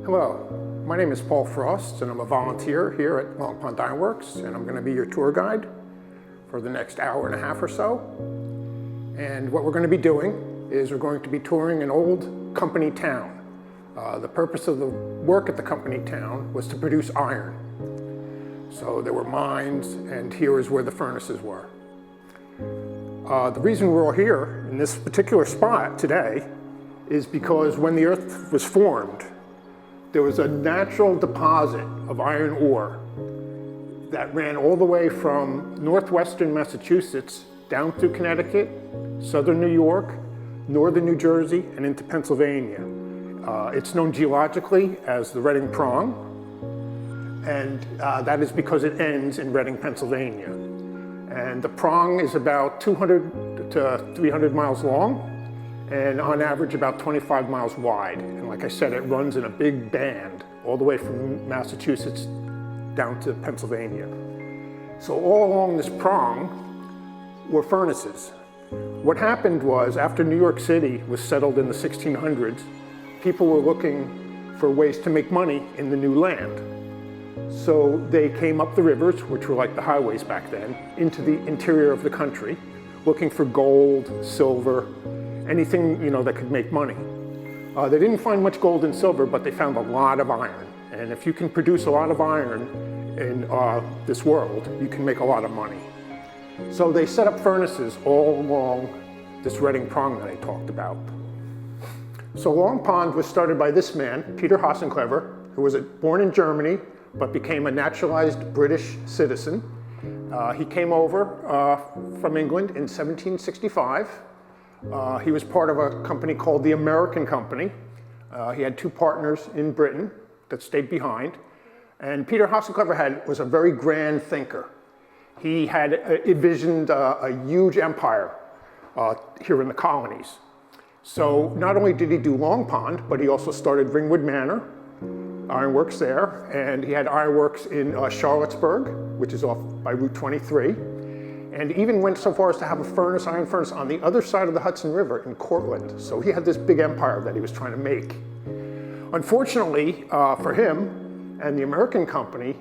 Hello, my name is Paul Frost and I'm a volunteer here at Long Pond Ironworks, and I'm going to be your tour guide for the next hour and a half or so. And what we're going to be doing is we're going to be touring an old company town. The purpose of the work at the company town was to produce iron. So there were mines, and here is where the furnaces were. The reason we're all here in this particular spot today is because when the earth was formed, there was a natural deposit of iron ore that ran all the way from northwestern Massachusetts down through Connecticut, southern New York, northern New Jersey, and into Pennsylvania. It's known geologically as the Reading Prong, and that is because it ends in Reading, Pennsylvania. And the prong is about 200 to 300 miles long, and on average about 25 miles wide. And like I said, it runs in a big band all the way from Massachusetts down to Pennsylvania. So all along this prong were furnaces. What happened was, after New York City was settled in the 1600s, people were looking for ways to make money in the new land. So they came up the rivers, which were like the highways back then, into the interior of the country, looking for gold, silver, anything that could make money. They didn't find much gold and silver, but they found a lot of iron. And if you can produce a lot of iron in this world, you can make a lot of money. So they set up furnaces all along this Reading Prong that I talked about. So Long Pond was started by this man, Peter Hassenclever, who was born in Germany, but became a naturalized British citizen. He came over from England in 1765. He was part of a company called the American Company. He had two partners in Britain that stayed behind. And Peter Hassenclever was a very grand thinker. He had envisioned a huge empire here in the colonies. So not only did he do Long Pond, but he also started Ringwood Manor, Ironworks there, and he had Ironworks in Charlottesburg, which is off by Route 23. And even went so far as to have a iron furnace on the other side of the Hudson River in Cortland. So he had this big empire that he was trying to make. Unfortunately for him and the American company,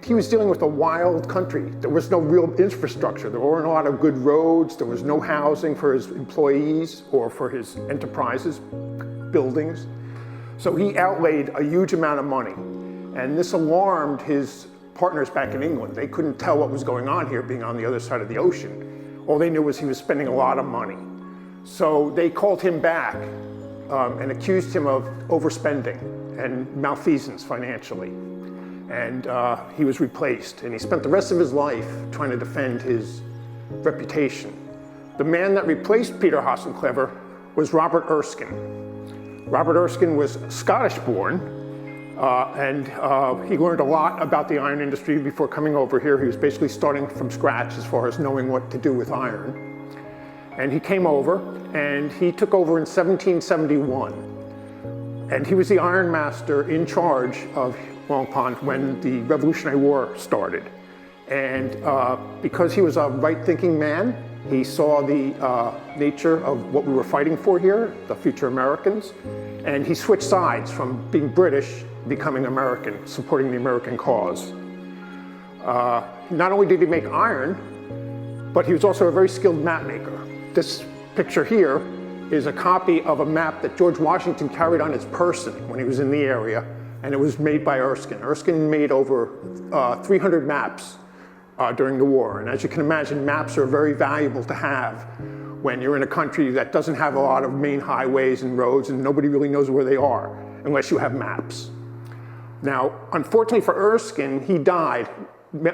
he was dealing with a wild country. There was no real infrastructure. There weren't a lot of good roads. There was no housing for his employees or for his enterprises, buildings. So he outlaid a huge amount of money. And this alarmed his partners back in England. They couldn't tell what was going on here, being on the other side of the ocean. All they knew was he was spending a lot of money. So they called him back and accused him of overspending and malfeasance financially. And he was replaced, and he spent the rest of his life trying to defend his reputation. The man that replaced Peter Hassenclever was Robert Erskine. Robert Erskine was Scottish-born, and he learned a lot about the iron industry before coming over here. He was basically starting from scratch as far as knowing what to do with iron. And he came over, and he took over in 1771. And he was the iron master in charge of Long Pond when the Revolutionary War started. And because he was a right-thinking man, he saw the nature of what we were fighting for here, the future Americans, and he switched sides from being British, becoming American, supporting the American cause. Not only did he make iron, but he was also a very skilled map maker. This picture here is a copy of a map that George Washington carried on his person when he was in the area, and it was made by Erskine. Erskine made over 300 maps during the war, and as you can imagine, maps are very valuable to have when you're in a country that doesn't have a lot of main highways and roads, and nobody really knows where they are unless you have maps. Now, unfortunately for Erskine, he died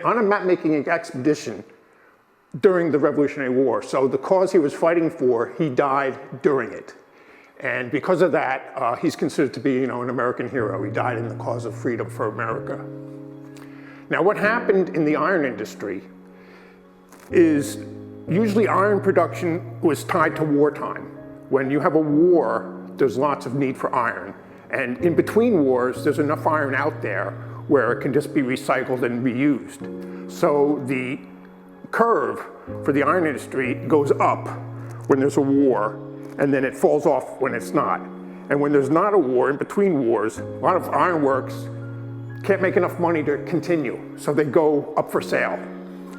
on a map-making expedition during the Revolutionary War. So the cause he was fighting for, he died during it. And because of that, he's considered to be, an American hero. He died in the cause of freedom for America. Now, what happened in the iron industry is usually iron production was tied to wartime. When you have a war, there's lots of need for iron. And in between wars, there's enough iron out there where it can just be recycled and reused. So the curve for the iron industry goes up when there's a war, and then it falls off when it's not. And when there's not a war, in between wars, a lot of ironworks can't make enough money to continue. So they go up for sale.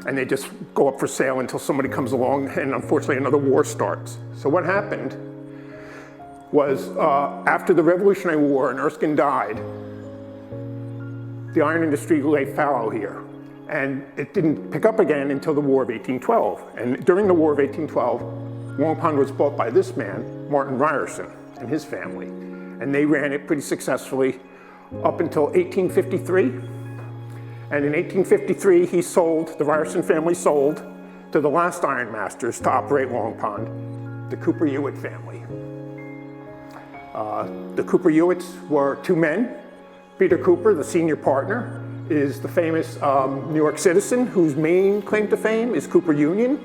And they just go up for sale until somebody comes along and unfortunately another war starts. So what happened was after the Revolutionary War and Erskine died, the iron industry lay fallow here. And it didn't pick up again until the War of 1812. And during the War of 1812, Long Pond was bought by this man, Martin Ryerson, and his family. And they ran it pretty successfully up until 1853. And in 1853, the Ryerson family sold to the last iron masters to operate Long Pond, the Cooper Hewitt family. The Cooper Hewitts were two men. Peter Cooper, the senior partner, is the famous New York citizen whose main claim to fame is Cooper Union,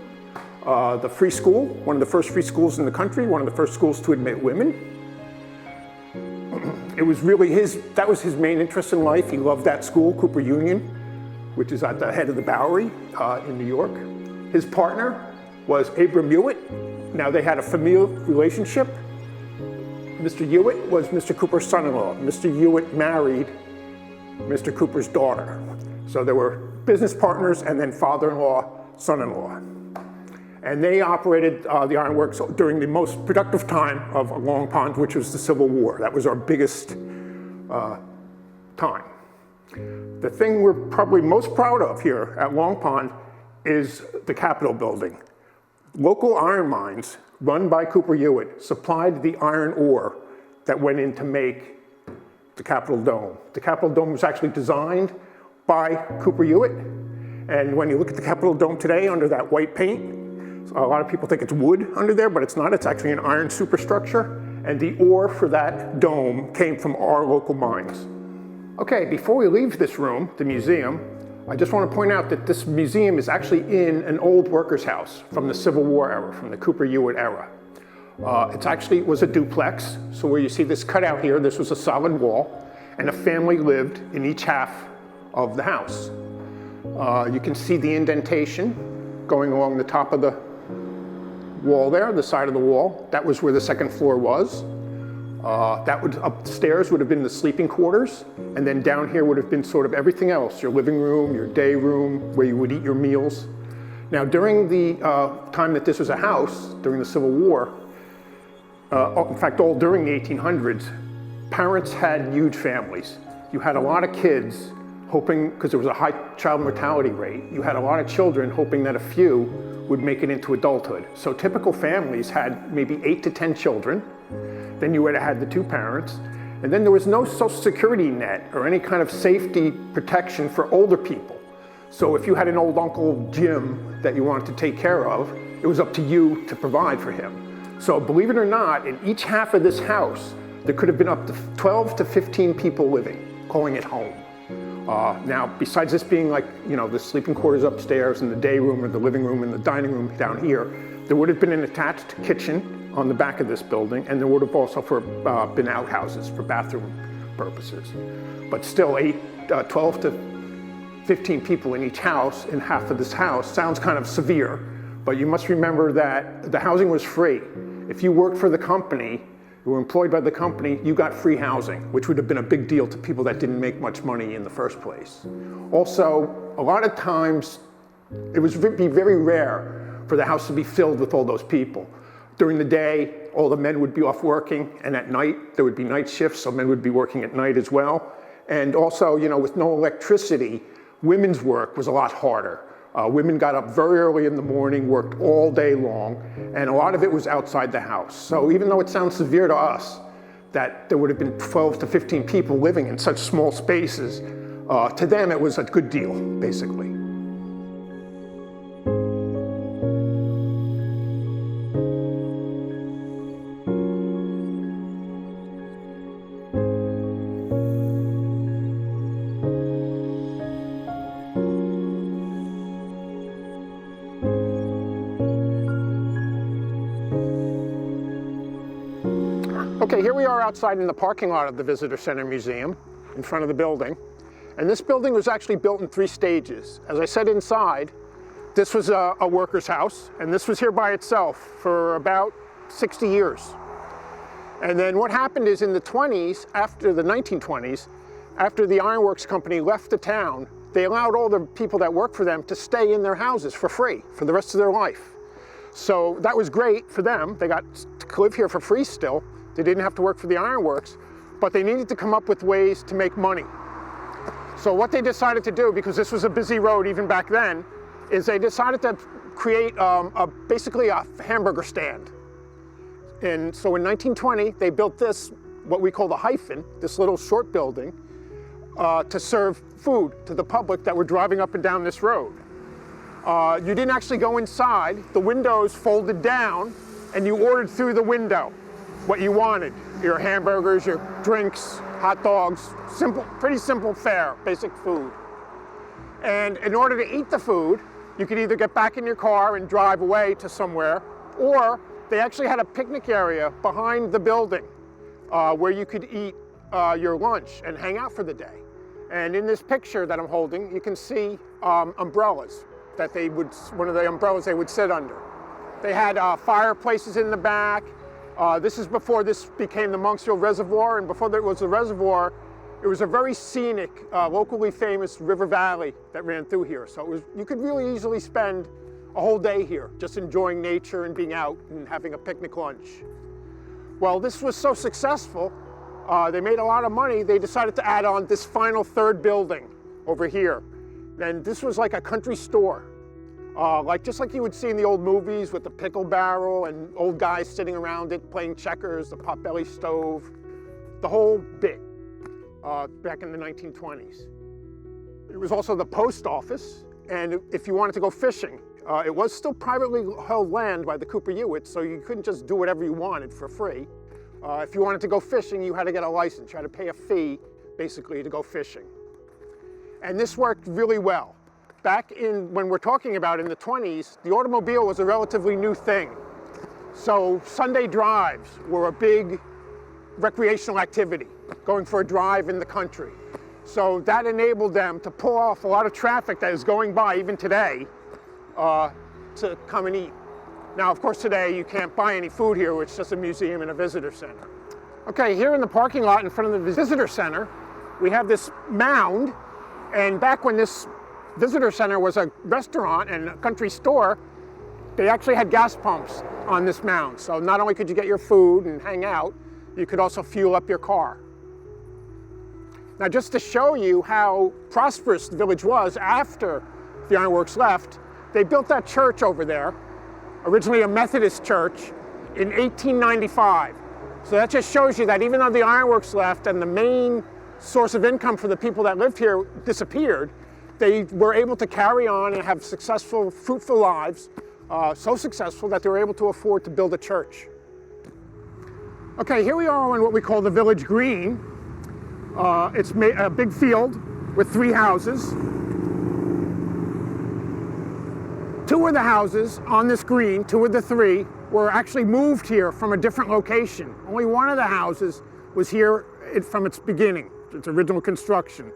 the free school, one of the first free schools in the country, one of the first schools to admit women. It was really that was his main interest in life. He loved that school, Cooper Union, which is at the head of the Bowery in New York. His partner was Abram Hewitt. Now they had a familial relationship. Mr. Hewitt was Mr. Cooper's son-in-law. Mr. Hewitt married Mr. Cooper's daughter. So there were business partners and then father-in-law, son-in-law. And they operated the ironworks during the most productive time of Long Pond, which was the Civil War. That was our biggest time. The thing we're probably most proud of here at Long Pond is the Capitol building. Local iron mines run by Cooper Hewitt supplied the iron ore that went in to make the Capitol Dome. The Capitol Dome was actually designed by Cooper Hewitt. And when you look at the Capitol Dome today under that white paint, a lot of people think it's wood under there, but it's not. It's actually an iron superstructure. And the ore for that dome came from our local mines. Okay, before we leave this room, the museum, I just want to point out that this museum is actually in an old workers' house from the Civil War era, from the Cooper Hewitt era. It was a duplex. So where you see this cutout here, this was a solid wall, and a family lived in each half of the house. You can see the indentation going along the top of the wall there, the side of the wall. That was where the second floor was. Upstairs would have been the sleeping quarters, and then down here would have been sort of everything else, your living room, your day room, where you would eat your meals. Now, during the time that this was a house, during the Civil War, in fact, all during the 1800s, parents had huge families. You had a lot of kids hoping, because there was a high child mortality rate, you had a lot of children hoping that a few would make it into adulthood. So typical families had maybe 8 to 10 children. Then you would have had the two parents. And then there was no social security net or any kind of safety protection for older people. So if you had an old Uncle Jim that you wanted to take care of, it was up to you to provide for him. So believe it or not, in each half of this house, there could have been up to 12 to 15 people living, calling it home. Now, besides this being like, the sleeping quarters upstairs and the day room or the living room and the dining room down here, there would have been an attached kitchen on the back of this building, and there would have also been outhouses for bathroom purposes. But still, 12 to 15 people in each house, in half of this house, sounds kind of severe, but you must remember that the housing was free. If you worked for the company, you were employed by the company, you got free housing, which would have been a big deal to people that didn't make much money in the first place. Also, a lot of times, it would be very rare for the house to be filled with all those people. During the day, all the men would be off working, and at night, there would be night shifts, so men would be working at night as well. And also, with no electricity, women's work was a lot harder. Women got up very early in the morning, worked all day long, and a lot of it was outside the house. So even though it sounds severe to us that there would have been 12 to 15 people living in such small spaces, to them it was a good deal, basically. Okay, here we are outside in the parking lot of the Visitor Center Museum, in front of the building. And this building was actually built in 3 stages. As I said inside, this was a worker's house, and this was here by itself for about 60 years. And then what happened is in the 20s, after the 1920s, after the Ironworks company left the town, they allowed all the people that worked for them to stay in their houses for free for the rest of their life. So that was great for them. They got to live here for free still. They didn't have to work for the Ironworks, but they needed to come up with ways to make money. So what they decided to do, because this was a busy road even back then, is they decided to create basically a hamburger stand. And so in 1920, they built this, what we call the hyphen, this little short building, to serve food to the public that were driving up and down this road. You didn't actually go inside. The windows folded down, and you ordered through the window what you wanted. Your hamburgers, your drinks, hot dogs, simple, pretty simple fare, basic food. And in order to eat the food, you could either get back in your car and drive away to somewhere, or they actually had a picnic area behind the building where you could eat your lunch and hang out for the day. And in this picture that I'm holding, you can see umbrellas that they would, one of the umbrellas they would sit under. They had fireplaces in the back. This is before this became the Monksville Reservoir, and before there was a reservoir, it was a very scenic, locally famous river valley that ran through here. So it was, you could really easily spend a whole day here, just enjoying nature and being out and having a picnic lunch. Well, this was so successful, they made a lot of money, they decided to add on this final third building over here. And this was like a country store. Just like you would see in the old movies with the pickle barrel and old guys sitting around it playing checkers, the potbelly stove, the whole bit back in the 1920s. It was also the post office, and if you wanted to go fishing, it was still privately held land by the Cooper Hewitt, so you couldn't just do whatever you wanted for free. If you wanted to go fishing, you had to get a license. You had to pay a fee, basically, to go fishing. And this worked really well. Back in, when we're talking about in the 20s, the automobile was a relatively new thing. So Sunday drives were a big recreational activity, going for a drive in the country. So that enabled them to pull off a lot of traffic that is going by even today to come and eat. Now, of course, today you can't buy any food here. It's just a museum and a visitor center. Okay, here in the parking lot in front of the visitor center, we have this mound. And back when this visitor center was a restaurant and a country store, they actually had gas pumps on this mound. So not only could you get your food and hang out, you could also fuel up your car. Now, just to show you how prosperous the village was after the Ironworks left, they built that church over there, originally a Methodist church, in 1895. So that just shows you that even though the Ironworks left and the main source of income for the people that lived here disappeared, they were able to carry on and have successful, fruitful lives, so successful that they were able to afford to build a church. Okay, here we are on what we call the village green. It's a big field with 3 houses. 2 of the houses on this green, 2 of the 3, were actually moved here from a different location. Only one of the houses was here from its beginning, its original construction.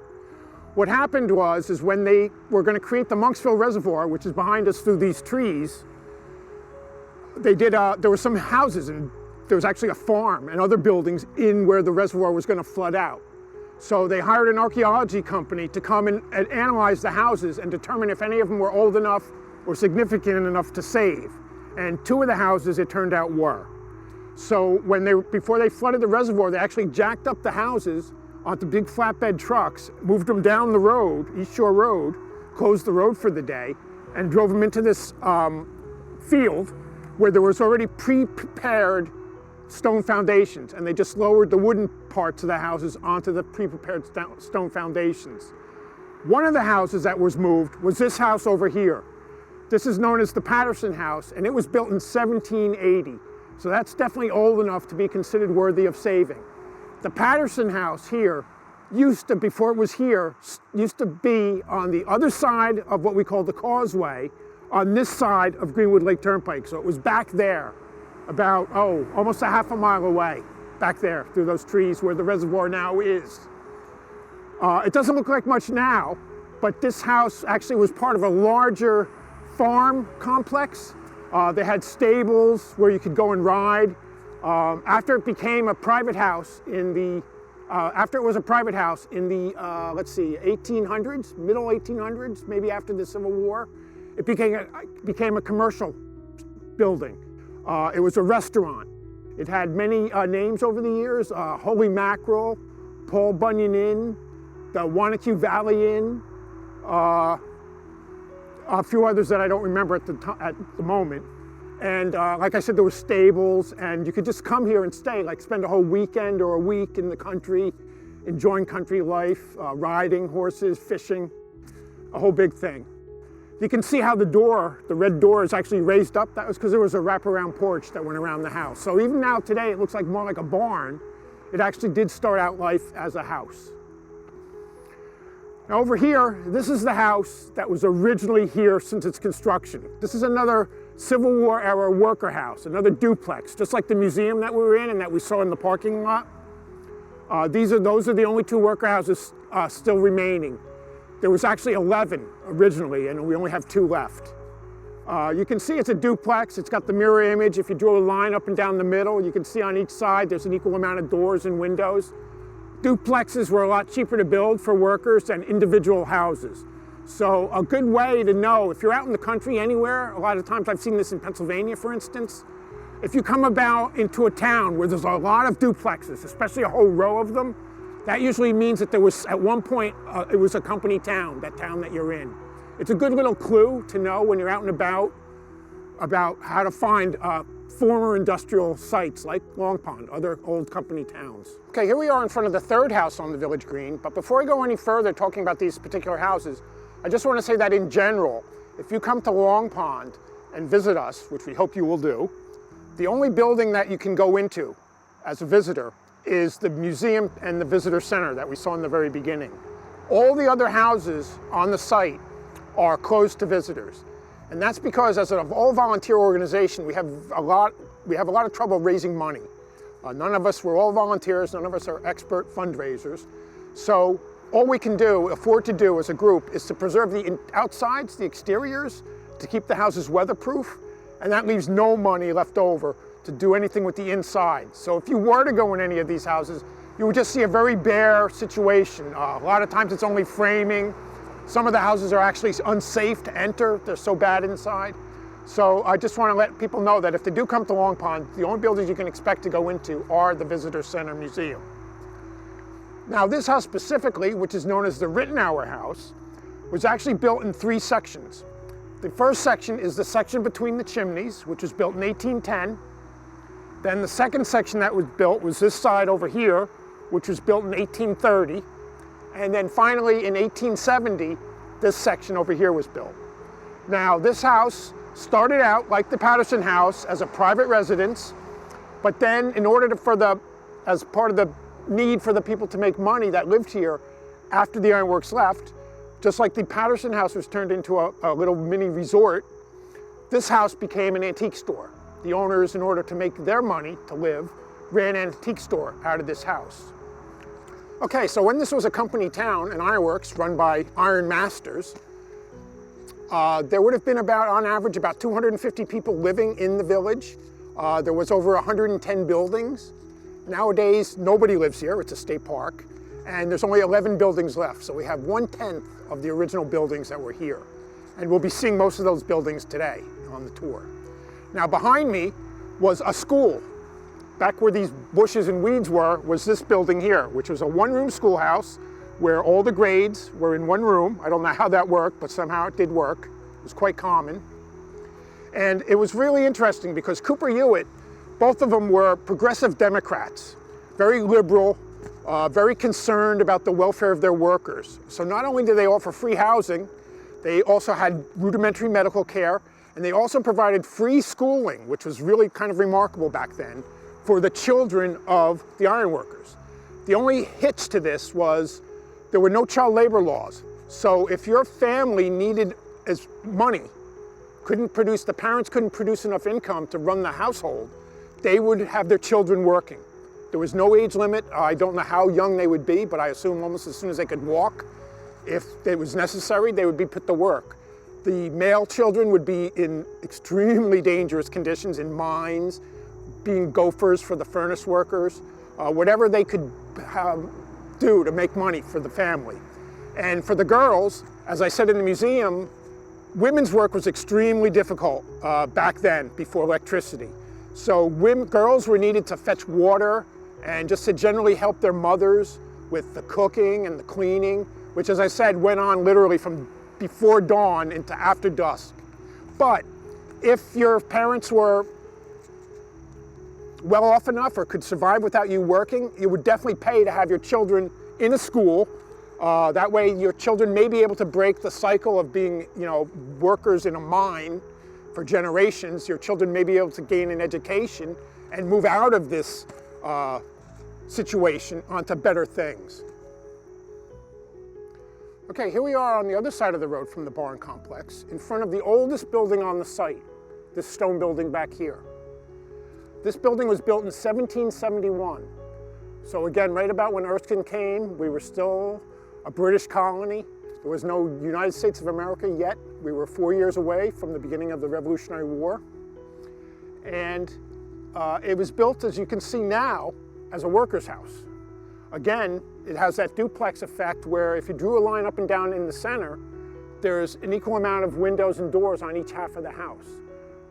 What happened is when they were going to create the Monksville Reservoir, which is behind us through these trees, they did, there were some houses, and there was actually a farm and other buildings in where the reservoir was going to flood out. So they hired an archaeology company to come and analyze the houses and determine if any of them were old enough or significant enough to save. And 2 of the houses, it turned out, were. So before they flooded the reservoir, they actually jacked up the houses onto big flatbed trucks, moved them down the road, East Shore Road, closed the road for the day, and drove them into this field where there was already pre-prepared stone foundations, and they just lowered the wooden parts of the houses onto the pre-prepared stone foundations. One of the houses that was moved was this house over here. This is known as the Patterson House, and it was built in 1780. So that's definitely old enough to be considered worthy of saving. The Patterson House here used to, before it was here, used to be on the other side of what we call the causeway, on this side of Greenwood Lake Turnpike. So it was back there, about, almost a half a mile away, back there through those trees where the reservoir now is. It doesn't look like much now, but this house actually was part of a larger farm complex. They had stables where you could go and ride. After it became a private house in the, let's see, 1800s, middle 1800s, maybe after the Civil War, it became a commercial building. It was a restaurant. It had many names over the years, Holy Mackerel, Paul Bunyan Inn, the Wanacue Valley Inn, a few others that I don't remember at the moment. And like I said, there were stables, and you could just come here and stay, like spend a whole weekend or a week in the country, enjoying country life, riding horses, fishing, a whole big thing. You can see how the red door is actually raised up. That was because there was a wraparound porch that went around the house. So even now today, it looks like more like a barn. It actually did start out life as a house. Now over here, this is the house that was originally here since its construction. This is another Civil War era worker house, another duplex, just like the museum that we were in and that we saw in the parking lot. Those are the only two worker houses still remaining. There was actually 11 originally, and we only have 2 left. You can see it's a duplex. It's got the mirror image. If you draw a line up and down the middle, you can see on each side there's an equal amount of doors and windows. Duplexes were a lot cheaper to build for workers than individual houses. So a good way to know, if you're out in the country anywhere, a lot of times I've seen this in Pennsylvania, for instance, if you come about into a town where there's a lot of duplexes, especially a whole row of them, that usually means that there was, at one point, it was a company town, that town that you're in. It's a good little clue to know when you're out and about how to find former industrial sites like Long Pond, other old company towns. Okay, here we are in front of the 3rd house on the Village Green, but before I go any further talking about these particular houses, I just want to say that in general, if you come to Long Pond and visit us, which we hope you will do, the only building that you can go into as a visitor is the museum and the visitor center that we saw in the very beginning. All the other houses on the site are closed to visitors. And that's because as an all-volunteer organization, we have a lot of trouble raising money. We're all volunteers, none of us are expert fundraisers. So all we can afford to do as a group is to preserve the outsides, the exteriors, to keep the houses weatherproof, and that leaves no money left over to do anything with the inside. So if you were to go in any of these houses, you would just see a very bare situation. A lot of times it's only framing. Some of the houses are actually unsafe to enter. They're so bad inside. So I just want to let people know that if they do come to Long Pond, the only buildings you can expect to go into are the Visitor Center Museum. Now this house specifically, which is known as the Rittenauer House, was actually built in 3 sections. The first section is the section between the chimneys, which was built in 1810. Then the second section that was built was this side over here, which was built in 1830. And then finally in 1870, this section over here was built. Now this house started out like the Patterson House as a private residence, but then in order as part of the need for the people to make money that lived here after the Ironworks left, just like the Patterson House was turned into a little mini resort, this house became an antique store. The owners, in order to make their money to live, ran an antique store out of this house. Okay, so when this was a company town, an ironworks run by iron masters, there would have been on average, about 250 people living in the village. There was over 110 buildings. Nowadays, nobody lives here. It's a state park. And there's only 11 buildings left. So we have 1/10 of the original buildings that were here. And we'll be seeing most of those buildings today on the tour. Now behind me was a school. Back where these bushes and weeds was this building here, which was a 1-room schoolhouse where all the grades were in 1 room. I don't know how that worked, but somehow it did work. It was quite common. And it was really interesting because Cooper Hewitt, both of them were progressive Democrats, very liberal, very concerned about the welfare of their workers. So not only did they offer free housing, they also had rudimentary medical care, and they also provided free schooling, which was really kind of remarkable back then, for the children of the ironworkers. The only hitch to this was there were no child labor laws. So if your family needed money, the parents couldn't produce enough income to run the household, they would have their children working. There was no age limit. I don't know how young they would be, but I assume almost as soon as they could walk, if it was necessary, they would be put to work. The male children would be in extremely dangerous conditions in mines, being gophers for the furnace workers, whatever they could do to make money for the family. And for the girls, as I said in the museum, women's work was extremely difficult back then, before electricity. So girls were needed to fetch water and just to generally help their mothers with the cooking and the cleaning, which, as I said, went on literally from before dawn into after dusk. But if your parents were well off enough or could survive without you working, you would definitely pay to have your children in a school. That way your children may be able to break the cycle of being, workers in a mine for generations. Your children may be able to gain an education and move out of this situation onto better things. Okay, here we are on the other side of the road from the barn complex, in front of the oldest building on the site, this stone building back here. This building was built in 1771. So again, right about when Erskine came, we were still a British colony. There was no United States of America yet. We were 4 years away from the beginning of the Revolutionary War. And it was built, as you can see now, as a worker's house. Again, it has that duplex effect where if you drew a line up and down in the center, there's an equal amount of windows and doors on each half of the house.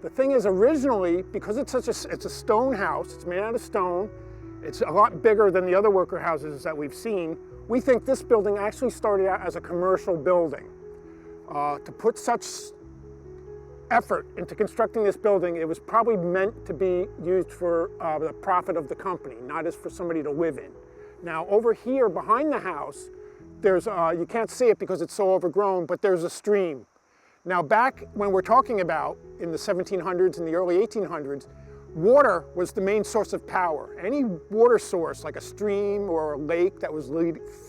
The thing is, originally, because it's a stone house, it's made out of stone, it's a lot bigger than the other worker houses that we've seen, we think this building actually started out as a commercial building. To put such effort into constructing this building, it was probably meant to be used for the profit of the company, not as for somebody to live in. Now, over here behind the house, there's, you can't see it because it's so overgrown, but there's a stream. Now, back when we're talking about in the 1700s and the early 1800s, water was the main source of power. Any water source, like a stream or a lake that was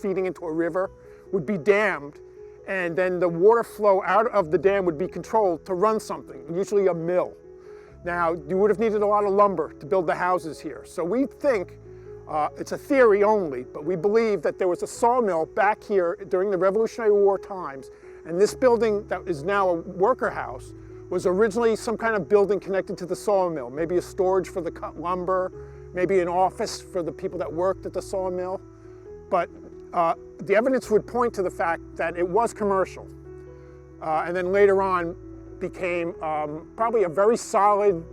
feeding into a river, would be dammed, and then the water flow out of the dam would be controlled to run something, usually a mill. Now, you would have needed a lot of lumber to build the houses here. So we think, it's a theory only, but we believe that there was a sawmill back here during the Revolutionary War times, and this building that is now a worker house was originally some kind of building connected to the sawmill, maybe a storage for the cut lumber, maybe an office for the people that worked at the sawmill. But the evidence would point to the fact that it was commercial, and then later on became probably a very solid,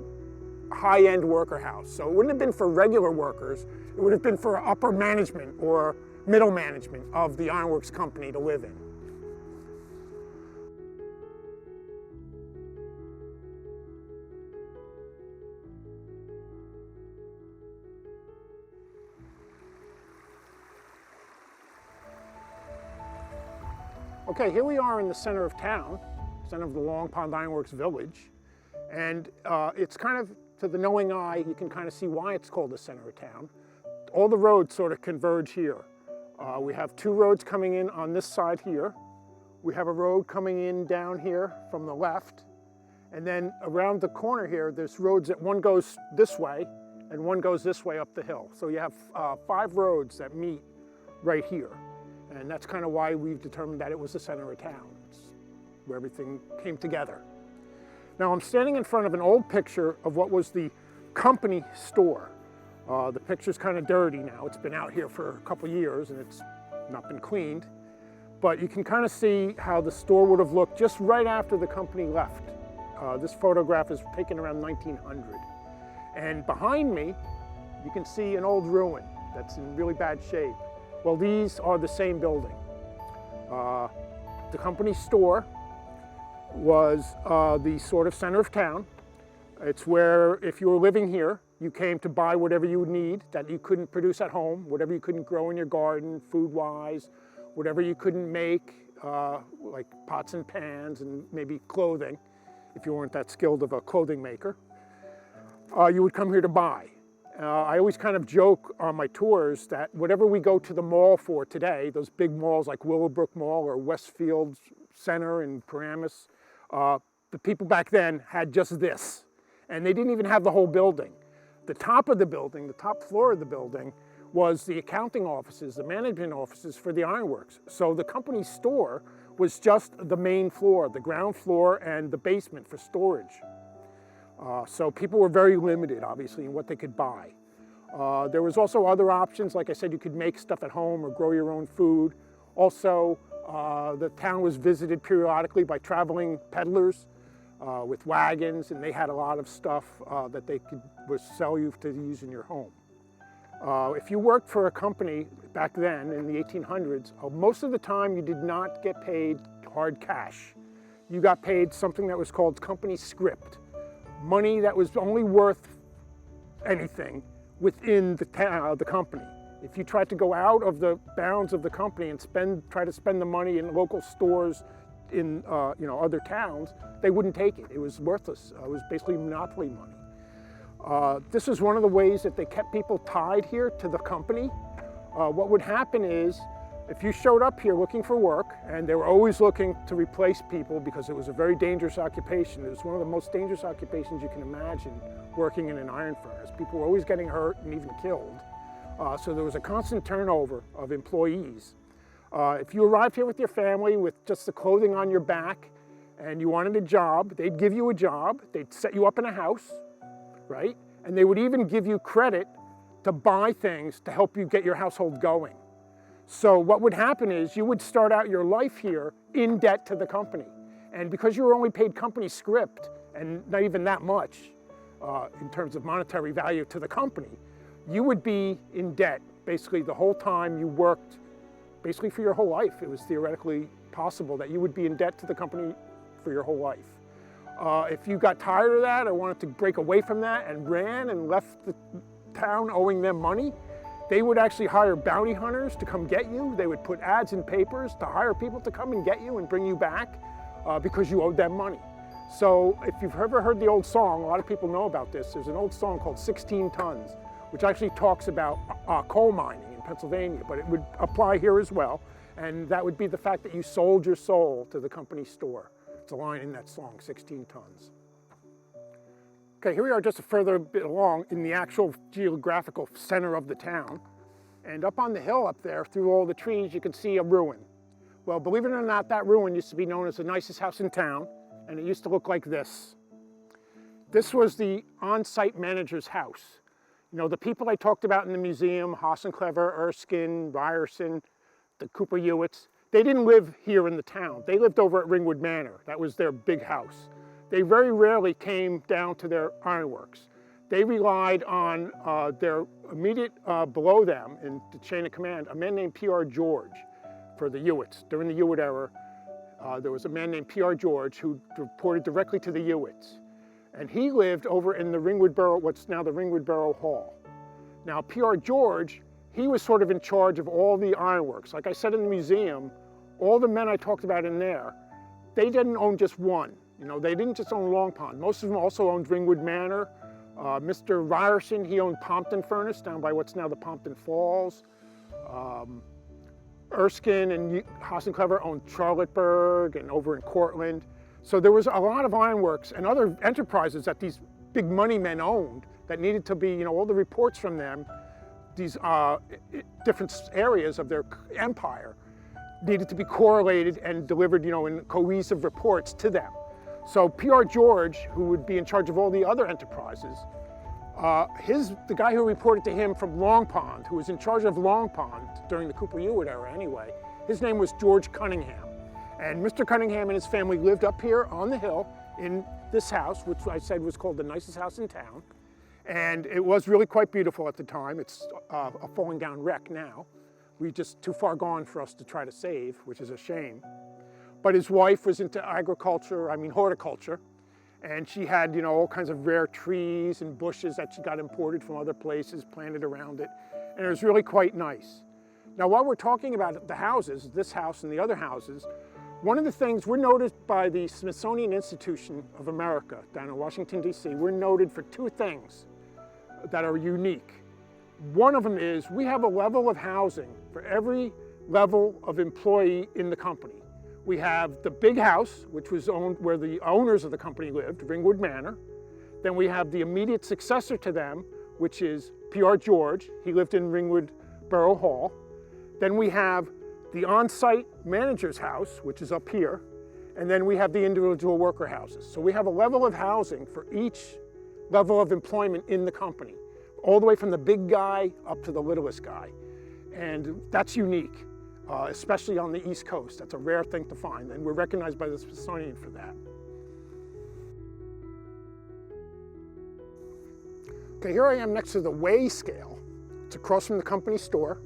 high-end worker house. So it wouldn't have been for regular workers, it would have been for upper management or middle management of the Ironworks company to live in. Okay, here we are in the center of town, center of the Long Pond Ironworks village, and it's kind of, to the knowing eye, you can kind of see why it's called the center of town. All the roads sort of converge here. We have two roads coming in on this side here. We have a road coming in down here from the left, and then around the corner here, there's roads that one goes this way and one goes this way up the hill. So you have 5 roads that meet right here. And that's kind of why we've determined that it was the center of town. It's where everything came together. Now I'm standing in front of an old picture of what was the company store. The picture's kind of dirty now. It's been out here for a couple years and it's not been cleaned. But you can kind of see how the store would have looked just right after the company left. This photograph is taken around 1900. And behind me, you can see an old ruin that's in really bad shape. Well, these are the same building. The company store was the sort of center of town. It's where, if you were living here, you came to buy whatever you would need that you couldn't produce at home, whatever you couldn't grow in your garden, food-wise, whatever you couldn't make, like pots and pans and maybe clothing, if you weren't that skilled of a clothing maker, you would come here to buy. I always kind of joke on my tours that whatever we go to the mall for today, those big malls like Willowbrook Mall or Westfield Center in Paramus, the people back then had just this. And they didn't even have the whole building. The top of the building, the top floor of the building, was the accounting offices, the management offices for the Ironworks. So the company store was just the main floor, the ground floor and the basement for storage. So people were very limited, obviously, in what they could buy. There was also other options. Like I said, you could make stuff at home or grow your own food. Also, the town was visited periodically by traveling peddlers with wagons, and they had a lot of stuff that they could sell you to use in your home. If you worked for a company back then in the 1800s, most of the time you did not get paid hard cash. You got paid something that was called company script, money that was only worth anything within the company. If you tried to go out of the bounds of the company and try to spend the money in local stores in other towns, they wouldn't take it. It was worthless. It was basically monopoly money. This is one of the ways that they kept people tied here to the company. What would happen is, if you showed up here looking for work, and they were always looking to replace people because it was a very dangerous occupation. It was one of the most dangerous occupations you can imagine, working in an iron furnace. People were always getting hurt and even killed. So there was a constant turnover of employees. If you arrived here with your family with just the clothing on your back and you wanted a job, they'd give you a job, they'd set you up in a house, right? And they would even give you credit to buy things to help you get your household going. So what would happen is you would start out your life here in debt to the company. And because you were only paid company script, and not even that much in terms of monetary value to the company, you would be in debt basically the whole time you worked, basically for your whole life. It was theoretically possible that you would be in debt to the company for your whole life. If you got tired of that or wanted to break away from that and ran and left the town owing them money, they would actually hire bounty hunters to come get you. They would put ads in papers to hire people to come and get you and bring you back because you owed them money. So if you've ever heard the old song, a lot of people know about this, there's an old song called 16 Tons, which actually talks about coal mining in Pennsylvania, but it would apply here as well. And that would be the fact that you sold your soul to the company store. It's a line in that song, 16 Tons. Okay, here we are just a further bit along in the actual geographical center of the town. And up on the hill up there, through all the trees, you can see a ruin. Well, believe it or not, that ruin used to be known as the nicest house in town, and it used to look like this. This was the on-site manager's house. You know, the people I talked about in the museum, Hasenclever, Erskine, Ryerson, the Cooper Hewitts, they didn't live here in the town. They lived over at Ringwood Manor. That was their big house. They very rarely came down to their ironworks. They relied on their immediate below them in the chain of command, a man named P.R. George for the Hewitts. During the Hewitt era, there was a man named P.R. George who reported directly to the Hewitts. And he lived over in the Ringwood Borough, what's now the Ringwood Borough Hall. Now, P.R. George, he was sort of in charge of all the ironworks. Like I said in the museum, all the men I talked about in there, they didn't own just one. You know, they didn't just own Long Pond. Most of them also owned Ringwood Manor. Mr. Ryerson, he owned Pompton Furnace down by what's now the Pompton Falls. Erskine and Hasenclever owned Charlotteburg and over in Cortland. So there was a lot of ironworks and other enterprises that these big money men owned that needed to be, you know, all the reports from them, these different areas of their empire needed to be correlated and delivered, you know, in cohesive reports to them. So P.R. George, who would be in charge of all the other enterprises, the guy who reported to him from Long Pond, who was in charge of Long Pond during the Cooper Hewitt era anyway, his name was George Cunningham. And Mr. Cunningham and his family lived up here on the hill in this house, which I said was called the nicest house in town. And it was really quite beautiful at the time. It's a falling down wreck now. We're just too far gone for us to try to save, which is a shame. But his wife was into horticulture, and she had, you know, all kinds of rare trees and bushes that she got imported from other places, planted around it, and it was really quite nice. Now, while we're talking about the houses, this house and the other houses, one of the things we're noted by the Smithsonian Institution of America down in Washington, D.C., we're noted for two things that are unique. One of them is we have a level of housing for every level of employee in the company. We have the big house, which was owned where the owners of the company lived, Ringwood Manor. Then we have the immediate successor to them, which is P.R. George. He lived in Ringwood Borough Hall. Then we have the on-site manager's house, which is up here. And then we have the individual worker houses. So we have a level of housing for each level of employment in the company, all the way from the big guy up to the littlest guy. And that's unique, especially on the East Coast. That's a rare thing to find, and we're recognized by the Smithsonian for that. Okay, here I am next to the weigh scale. It's across from the company store.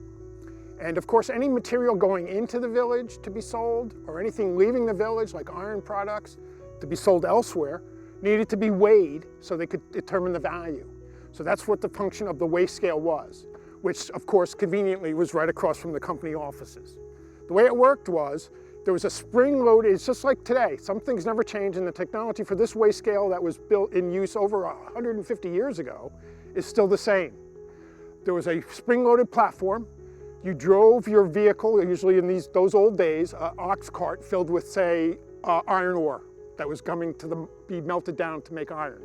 And of course, any material going into the village to be sold, or anything leaving the village, like iron products, to be sold elsewhere, needed to be weighed so they could determine the value. So that's what the function of the weigh scale was, which of course conveniently was right across from the company offices. The way it worked was, there was a spring-loaded, it's just like today, some things never change, and the technology for this weigh scale that was built in use over 150 years ago is still the same. There was a spring-loaded platform. You drove your vehicle, usually in those old days, an ox cart filled with, say, iron ore that was coming to be melted down to make iron.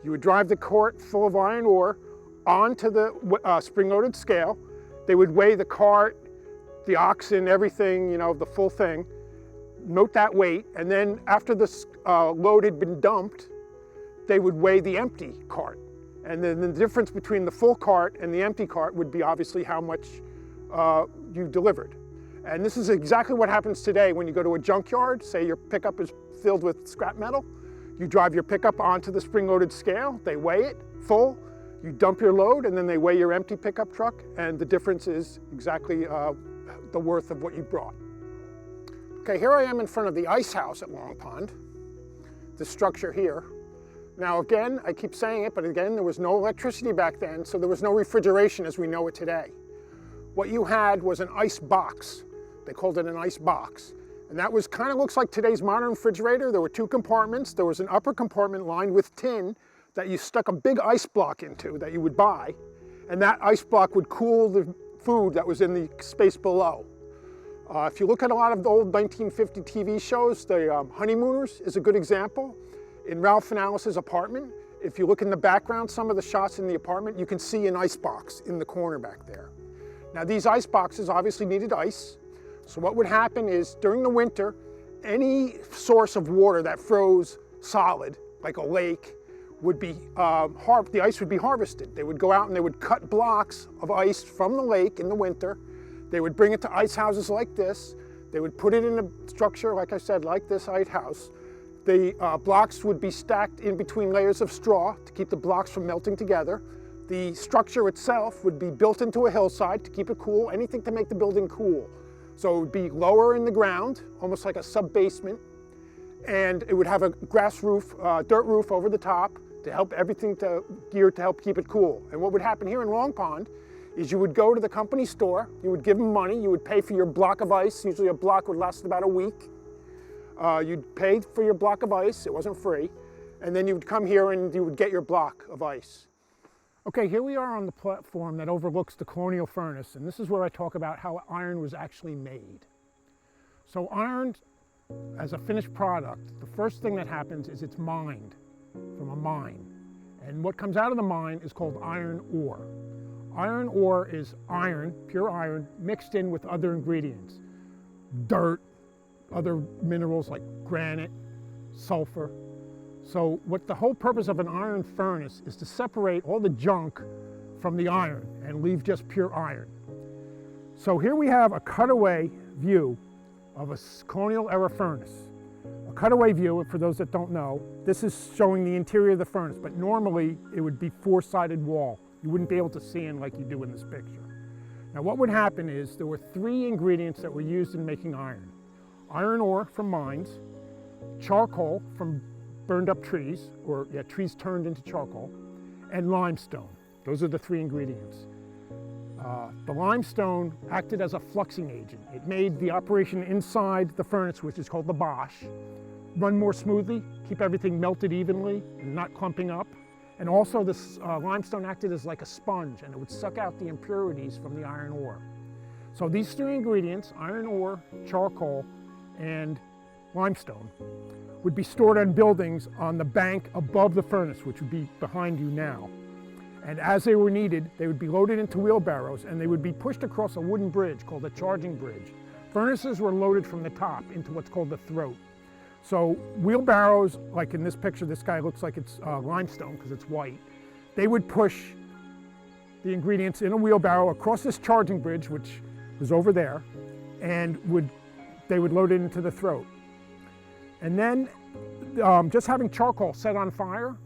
You would drive the cart full of iron ore onto the spring-loaded scale. They would weigh the cart, the oxen, everything, you know, the full thing, note that weight, and then after the load had been dumped, they would weigh the empty cart. And then the difference between the full cart and the empty cart would be obviously how much you delivered. And this is exactly what happens today when you go to a junkyard. Say your pickup is filled with scrap metal. You drive your pickup onto the spring-loaded scale, they weigh it full, you dump your load, and then they weigh your empty pickup truck, and the difference is exactly the worth of what you brought. Okay, here I am in front of the ice house at Long Pond, this structure here. Now again, I keep saying it, but again, there was no electricity back then, so there was no refrigeration as we know it today. What you had was an ice box. They called it an ice box. And that was kind of looks like today's modern refrigerator. There were two compartments. There was an upper compartment lined with tin that you stuck a big ice block into that you would buy. And that ice block would cool the food that was in the space below. If you look at a lot of the old 1950 TV shows, the Honeymooners is a good example. In Ralph Fiennes's apartment, if you look in the background, some of the shots in the apartment, you can see an ice box in the corner back there. Now these ice boxes obviously needed ice. So what would happen is during the winter, any source of water that froze solid, like a lake, would be, the ice would be harvested. They would go out and they would cut blocks of ice from the lake in the winter. They would bring it to ice houses like this. They would put it in a structure, like I said, like this ice house. The blocks would be stacked in between layers of straw to keep the blocks from melting together. The structure itself would be built into a hillside to keep it cool, anything to make the building cool. So it would be lower in the ground, almost like a sub-basement, and it would have a grass roof, dirt roof over the top to help everything geared to help keep it cool. And what would happen here in Long Pond is you would go to the company store, you would give them money, you would pay for your block of ice. Usually a block would last about a week. You'd pay for your block of ice, it wasn't free, and then you would come here and you would get your block of ice. Okay, here we are on the platform that overlooks the colonial furnace, and this is where I talk about how iron was actually made. So iron, as a finished product, the first thing that happens is it's mined from a mine. And what comes out of the mine is called iron ore. Iron ore is iron, pure iron, mixed in with other ingredients. Dirt, other minerals like granite, sulfur. So what the whole purpose of an iron furnace is to separate all the junk from the iron and leave just pure iron. So here we have a cutaway view of a colonial era furnace. A cutaway view, for those that don't know, this is showing the interior of the furnace, but normally it would be four-sided wall. You wouldn't be able to see in like you do in this picture. Now what would happen is there were three ingredients that were used in making iron. Iron ore from mines, charcoal from burned up trees, or trees turned into charcoal, and limestone. Those are the three ingredients. The limestone acted as a fluxing agent. It made the operation inside the furnace, which is called the Bosch, run more smoothly, keep everything melted evenly and not clumping up. And also this limestone acted as like a sponge, and it would suck out the impurities from the iron ore. So these three ingredients, iron ore, charcoal, and limestone, would be stored on buildings on the bank above the furnace, which would be behind you now. And as they were needed, they would be loaded into wheelbarrows and they would be pushed across a wooden bridge called a charging bridge. Furnaces were loaded from the top into what's called the throat. So wheelbarrows, like in this picture, this guy looks like it's limestone because it's white. They would push the ingredients in a wheelbarrow across this charging bridge, which was over there, and they would load it into the throat. And then just having charcoal set on fire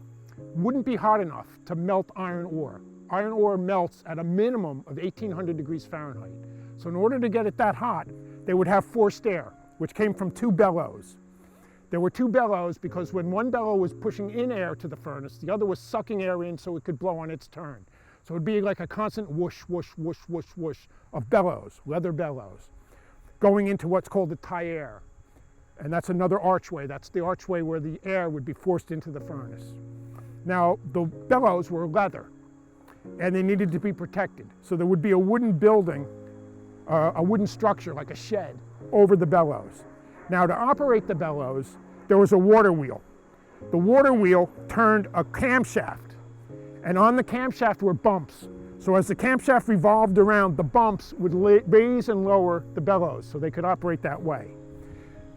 wouldn't be hot enough to melt iron ore. Iron ore melts at a minimum of 1800 degrees Fahrenheit. So in order to get it that hot, they would have forced air, which came from two bellows. There were two bellows because when one bellow was pushing in air to the furnace, the other was sucking air in so it could blow on its turn. So it would be like a constant whoosh, whoosh, whoosh, whoosh, whoosh of bellows, leather bellows, going into what's called the tailleur. And that's another archway. That's the archway where the air would be forced into the furnace. Now, the bellows were leather, and they needed to be protected. So there would be a wooden building, a wooden structure like a shed over the bellows. Now, to operate the bellows, there was a water wheel. The water wheel turned a camshaft, and on the camshaft were bumps. So as the camshaft revolved around, the bumps would raise and lower the bellows so they could operate that way.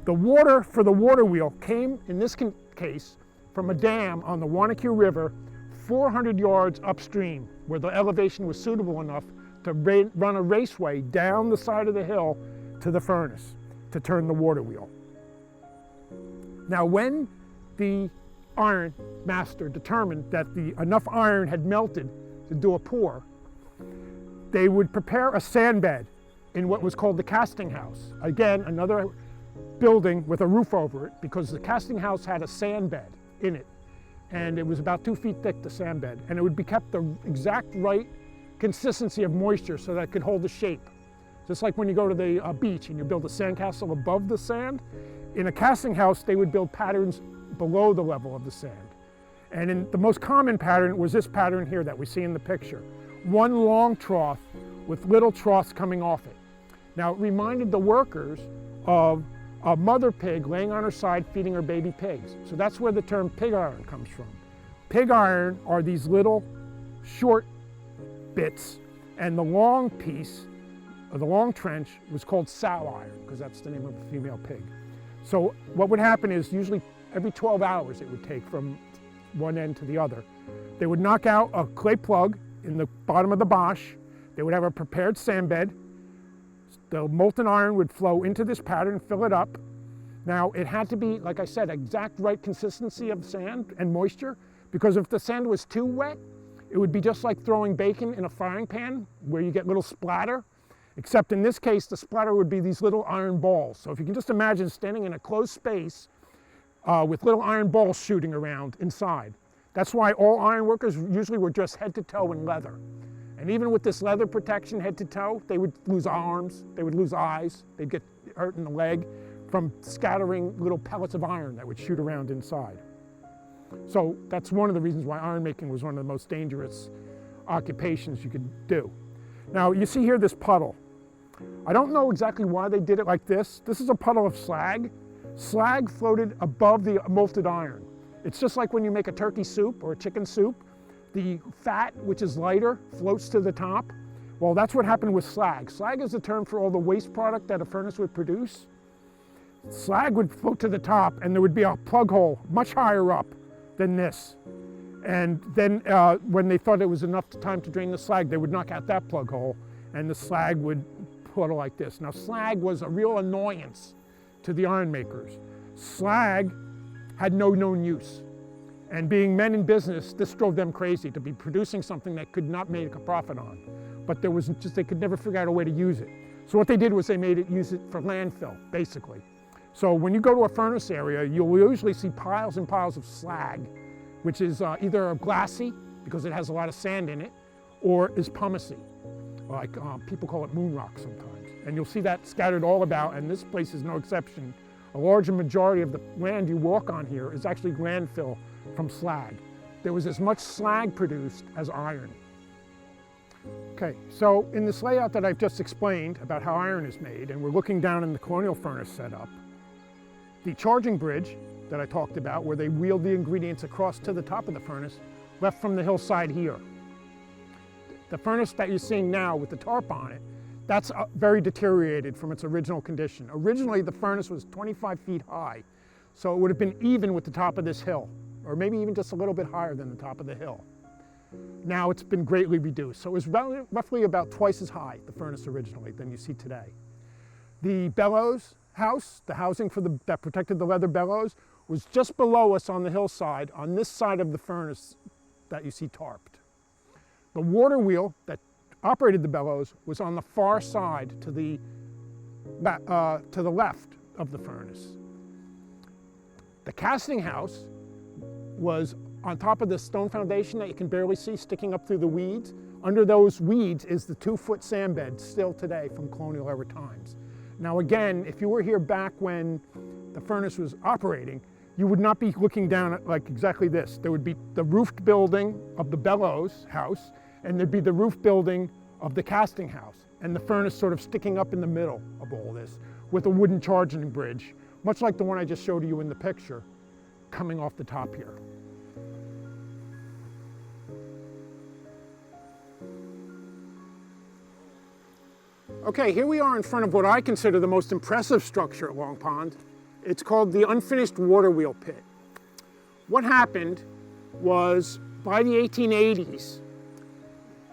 The water for the water wheel came, in this case, from a dam on the Wanacue River 400 yards upstream, where the elevation was suitable enough to run a raceway down the side of the hill to the furnace to turn the water wheel. Now, when the iron master determined that enough iron had melted to do a pour, they would prepare a sand bed in what was called the casting house. Again, another building with a roof over it, because the casting house had a sand bed in it, and it was about 2 feet thick, the sand bed, and it would be kept the exact right consistency of moisture so that it could hold the shape. Just like when you go to the beach and you build a sandcastle above the sand, in a casting house they would build patterns below the level of the sand. And the most common pattern was this pattern here that we see in the picture. One long trough with little troughs coming off it. Now, it reminded the workers of a mother pig laying on her side feeding her baby pigs. So that's where the term pig iron comes from. Pig iron are these little short bits, and the long piece, or the long trench, was called sow iron, because that's the name of a female pig. So what would happen is usually every 12 hours it would take from one end to the other. They would knock out a clay plug in the bottom of the Bosch. They would have a prepared sand bed. The molten iron would flow into this pattern, fill it up. Now, it had to be, like I said, exact right consistency of sand and moisture, because if the sand was too wet, it would be just like throwing bacon in a frying pan where you get little splatter, except in this case, the splatter would be these little iron balls. So if you can just imagine standing in a closed space with little iron balls shooting around inside. That's why all iron workers usually were dressed head to toe in leather. And even with this leather protection head to toe, they would lose arms, they would lose eyes, they'd get hurt in the leg from scattering little pellets of iron that would shoot around inside. So that's one of the reasons why iron making was one of the most dangerous occupations you could do. Now, you see here this puddle. I don't know exactly why they did it like this. This is a puddle of slag. Slag floated above the molten iron. It's just like when you make a turkey soup or a chicken soup. The fat, which is lighter, floats to the top. Well, that's what happened with slag. Slag is the term for all the waste product that a furnace would produce. Slag would float to the top, and there would be a plug hole much higher up than this. And then when they thought it was enough time to drain the slag, they would knock out that plug hole, and the slag would puddle like this. Now, slag was a real annoyance to the iron makers. Slag had no known use. And being men in business, this drove them crazy to be producing something that could not make a profit on. But they could never figure out a way to use it. So what they did was they use it for landfill, basically. So when you go to a furnace area, you'll usually see piles and piles of slag, which is either glassy, because it has a lot of sand in it, or is pumicey. Like people call it moon rock sometimes. And you'll see that scattered all about, and this place is no exception. A large majority of the land you walk on here is actually landfill from slag. There was as much slag produced as iron. Okay, so in this layout that I've just explained about how iron is made, and we're looking down in the colonial furnace setup, the charging bridge that I talked about, where they wheeled the ingredients across to the top of the furnace, left from the hillside here. The furnace that you're seeing now with the tarp on it, that's very deteriorated from its original condition. Originally, the furnace was 25 feet high. So it would have been even with the top of this hill, or maybe even just a little bit higher than the top of the hill. Now it's been greatly reduced. So it was roughly about twice as high, the furnace originally, than you see today. The bellows house, the housing that protected the leather bellows, was just below us on the hillside, on this side of the furnace that you see tarped. The water wheel that operated the bellows was on the far side to the left of the furnace. The casting house was on top of the stone foundation that you can barely see sticking up through the weeds. Under those weeds is the 2-foot sand bed still today from colonial era times. Now again, if you were here back when the furnace was operating, you would not be looking down at like exactly this. There would be the roofed building of the bellows house, and there'd be the roof building of the casting house, and the furnace sort of sticking up in the middle of all this with a wooden charging bridge, much like the one I just showed you in the picture, coming off the top here. Okay, here we are in front of what I consider the most impressive structure at Long Pond. It's called the unfinished water wheel pit. What happened was, by the 1880s,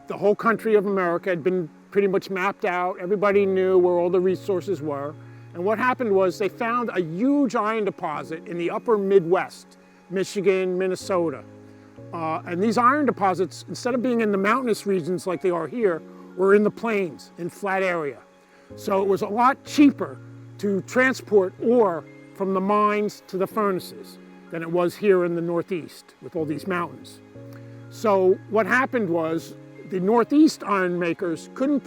the whole country of America had been pretty much mapped out. Everybody knew where all the resources were. And what happened was they found a huge iron deposit in the upper Midwest, Michigan, Minnesota. And these iron deposits, instead of being in the mountainous regions like they are here, were in the plains, in flat area. So it was a lot cheaper to transport ore from the mines to the furnaces than it was here in the Northeast with all these mountains. So what happened was the Northeast iron makers couldn't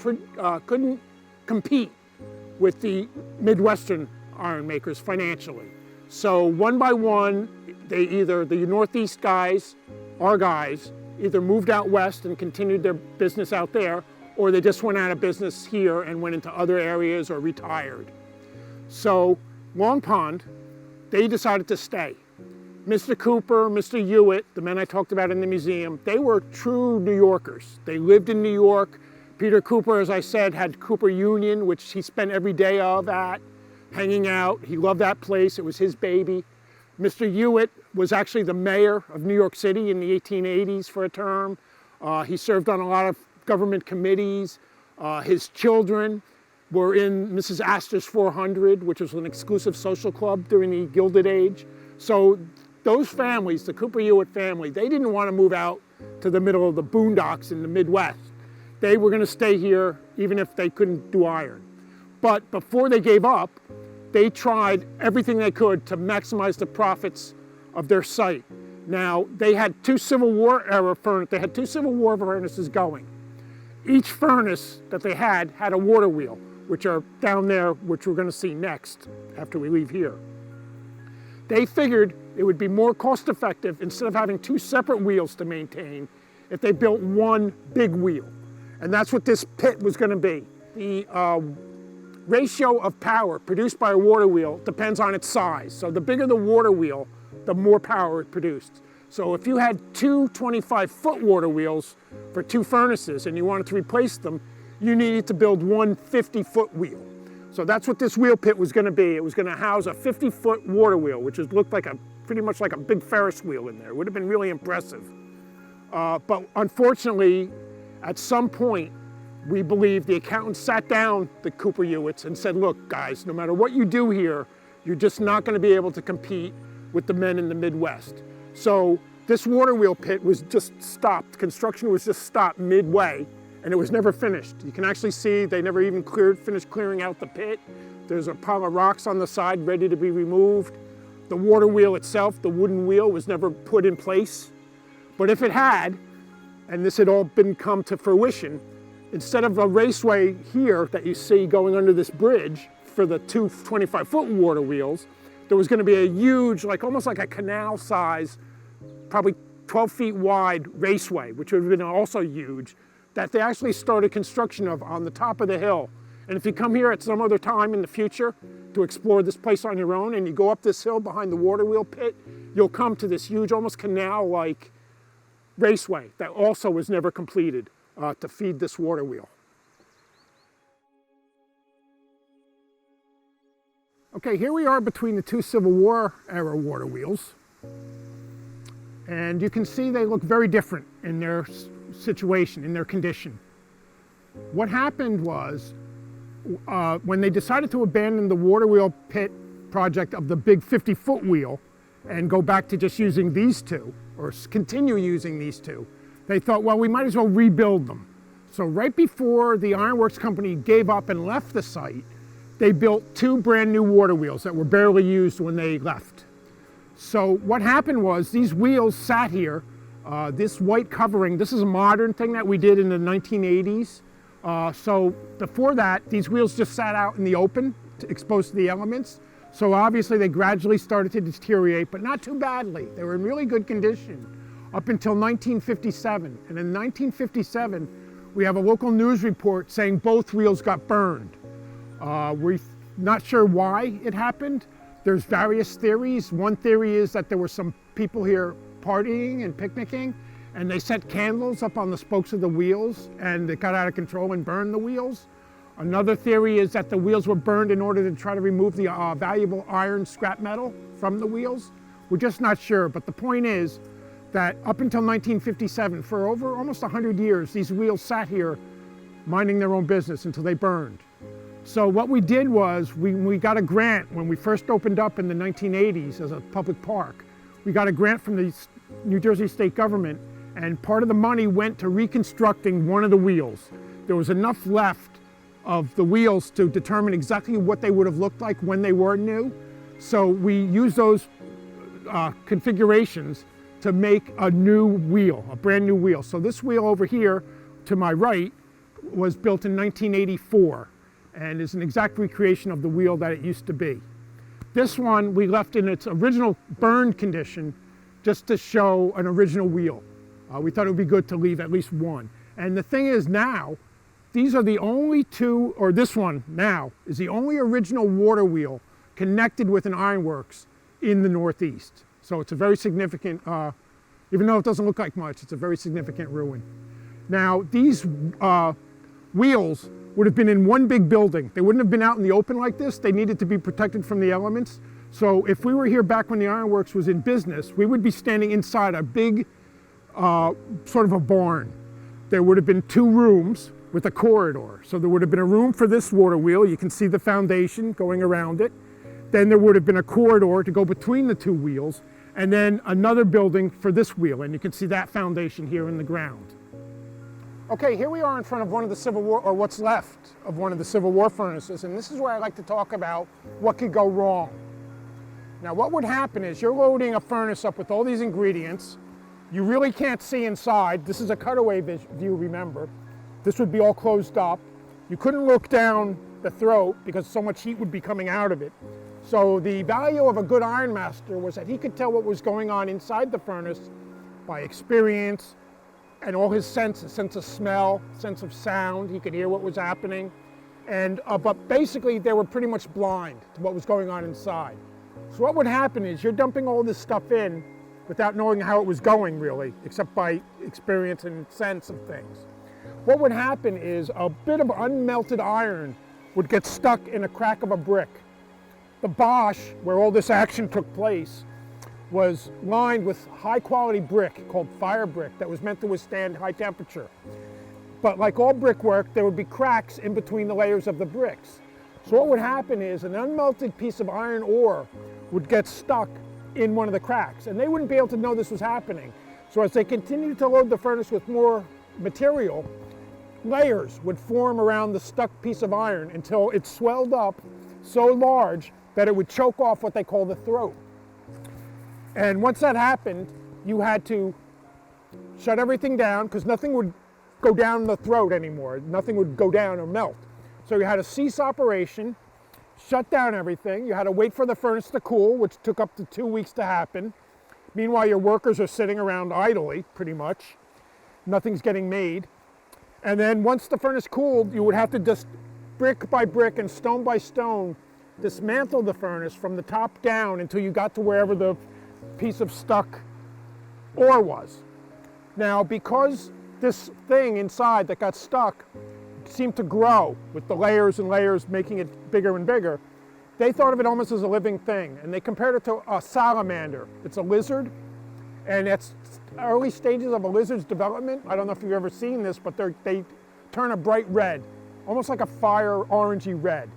compete with the Midwestern iron makers financially. So one by one, the Northeast guys, our guys, either moved out west and continued their business out there, or they just went out of business here and went into other areas or retired. So Long Pond, they decided to stay. Mr. Cooper, Mr. Hewitt, the men I talked about in the museum, they were true New Yorkers. They lived in New York. Peter Cooper, as I said, had Cooper Union, which he spent every day at, hanging out. He loved that place. It was his baby. Mr. Hewitt was actually the mayor of New York City in the 1880s for a term. He served on a lot of government committees. His children were in Mrs. Astor's 400, which was an exclusive social club during the Gilded Age. So those families, the Cooper Hewitt family, they didn't want to move out to the middle of the boondocks in the Midwest. They were going to stay here even if they couldn't do iron. But before they gave up, they tried everything they could to maximize the profits of their site. Now, they had two Civil War furnaces going. Each furnace that they had a water wheel, which are down there, which we're going to see next after we leave here. They figured it would be more cost effective, instead of having two separate wheels to maintain, if they built one big wheel. And that's what this pit was going to be. The ratio of power produced by a water wheel depends on its size. So the bigger the water wheel, the more power it produced. So if you had two 25-foot water wheels for two furnaces and you wanted to replace them, you needed to build one 50-foot wheel. So that's what this wheel pit was going to be. It was going to house a 50-foot water wheel, which looked like pretty much like a big Ferris wheel in there. It would have been really impressive. But unfortunately, at some point, we believe the accountants sat down the Cooper Hewitts and said, look, guys, no matter what you do here, you're just not going to be able to compete with the men in the Midwest. So this water wheel pit was just stopped. Construction was just stopped midway, and it was never finished. You can actually see they never even finished clearing out the pit. There's a pile of rocks on the side ready to be removed. The water wheel itself, the wooden wheel, was never put in place. But if it had, and this had all come to fruition, instead of a raceway here that you see going under this bridge for the two 25-foot water wheels, there was going to be a huge, almost like a canal size, probably 12 feet wide raceway, which would have been also huge, that they actually started construction of on the top of the hill. And if you come here at some other time in the future to explore this place on your own, and you go up this hill behind the water wheel pit, you'll come to this huge, almost canal-like raceway that also was never completed to feed this water wheel. Okay, here we are between the two Civil War era water wheels. And you can see they look very different in their situation, in their condition. What happened was, when they decided to abandon the water wheel pit project of the big 50-foot wheel and go back to just using these two, or continue using these two, they thought, well, we might as well rebuild them. So right before the Ironworks company gave up and left the site, they built two brand new water wheels that were barely used when they left. So what happened was these wheels sat here, this white covering, this is a modern thing that we did in the 1980s. So before that, these wheels just sat out in the open, exposed to the elements. So obviously they gradually started to deteriorate, but not too badly. They were in really good condition up until 1957. And in 1957, we have a local news report saying both wheels got burned. We're not sure why it happened. There's various theories. One theory is that there were some people here partying and picnicking, and they set candles up on the spokes of the wheels, and it got out of control and burned the wheels. Another theory is that the wheels were burned in order to try to remove the valuable iron scrap metal from the wheels. We're just not sure, but the point is that up until 1957, for over almost 100 years, these wheels sat here minding their own business until they burned. So what we did was, we got a grant when we first opened up in the 1980s as a public park. We got a grant from the New Jersey state government, and part of the money went to reconstructing one of the wheels. There was enough left of the wheels to determine exactly what they would have looked like when they were new. So we used those configurations to make a new wheel, a brand new wheel. So this wheel over here to my right was built in 1984 and is an exact recreation of the wheel that it used to be. This one we left in its original burned condition just to show an original wheel. We thought it would be good to leave at least one. And the thing is now, these are the only two, or this one now, is the only original water wheel connected with an ironworks in the Northeast. So it's a very significant, even though it doesn't look like much, it's a very significant ruin. Now these wheels would have been in one big building. They wouldn't have been out in the open like this. They needed to be protected from the elements. So if we were here back when the Ironworks was in business, we would be standing inside a big, sort of a barn. There would have been two rooms with a corridor. So there would have been a room for this water wheel. You can see the foundation going around it. Then there would have been a corridor to go between the two wheels, and then another building for this wheel. And you can see that foundation here in the ground. Okay, here we are in front of one of the Civil War, or what's left of one of the Civil War furnaces, and this is where I like to talk about what could go wrong. Now what would happen is you're loading a furnace up with all these ingredients. You really can't see inside. This is a cutaway view, remember. This would be all closed up. You couldn't look down the throat because so much heat would be coming out of it. So the value of a good ironmaster was that he could tell what was going on inside the furnace by experience, and all his senses, sense of smell, sense of sound. He could hear what was happening. And, but basically they were pretty much blind to what was going on inside. So what would happen is you're dumping all this stuff in without knowing how it was going really, except by experience and sense of things. What would happen is a bit of unmelted iron would get stuck in a crack of a brick. The Bosch, where all this action took place, was lined with high quality brick called fire brick that was meant to withstand high temperature. But like all brickwork, there would be cracks in between the layers of the bricks. So what would happen is an unmelted piece of iron ore would get stuck in one of the cracks, and they wouldn't be able to know this was happening. So as they continued to load the furnace with more material, layers would form around the stuck piece of iron until it swelled up so large that it would choke off what they call the throat. And once that happened, you had to shut everything down because nothing would go down the throat anymore. Nothing would go down or melt. So you had to cease operation, shut down everything. You had to wait for the furnace to cool, which took up to 2 weeks to happen. Meanwhile, your workers are sitting around idly, pretty much. Nothing's getting made. And then once the furnace cooled, you would have to just brick by brick and stone by stone dismantle the furnace from the top down until you got to wherever the piece of stuck ore was. Now, because this thing inside that got stuck seemed to grow with the layers and layers making it bigger and bigger, they thought of it almost as a living thing, and they compared it to a salamander. It's a lizard, and it's early stages of a lizard's development. I don't know if you've ever seen this, but they turn a bright red, almost like a fire orangey red.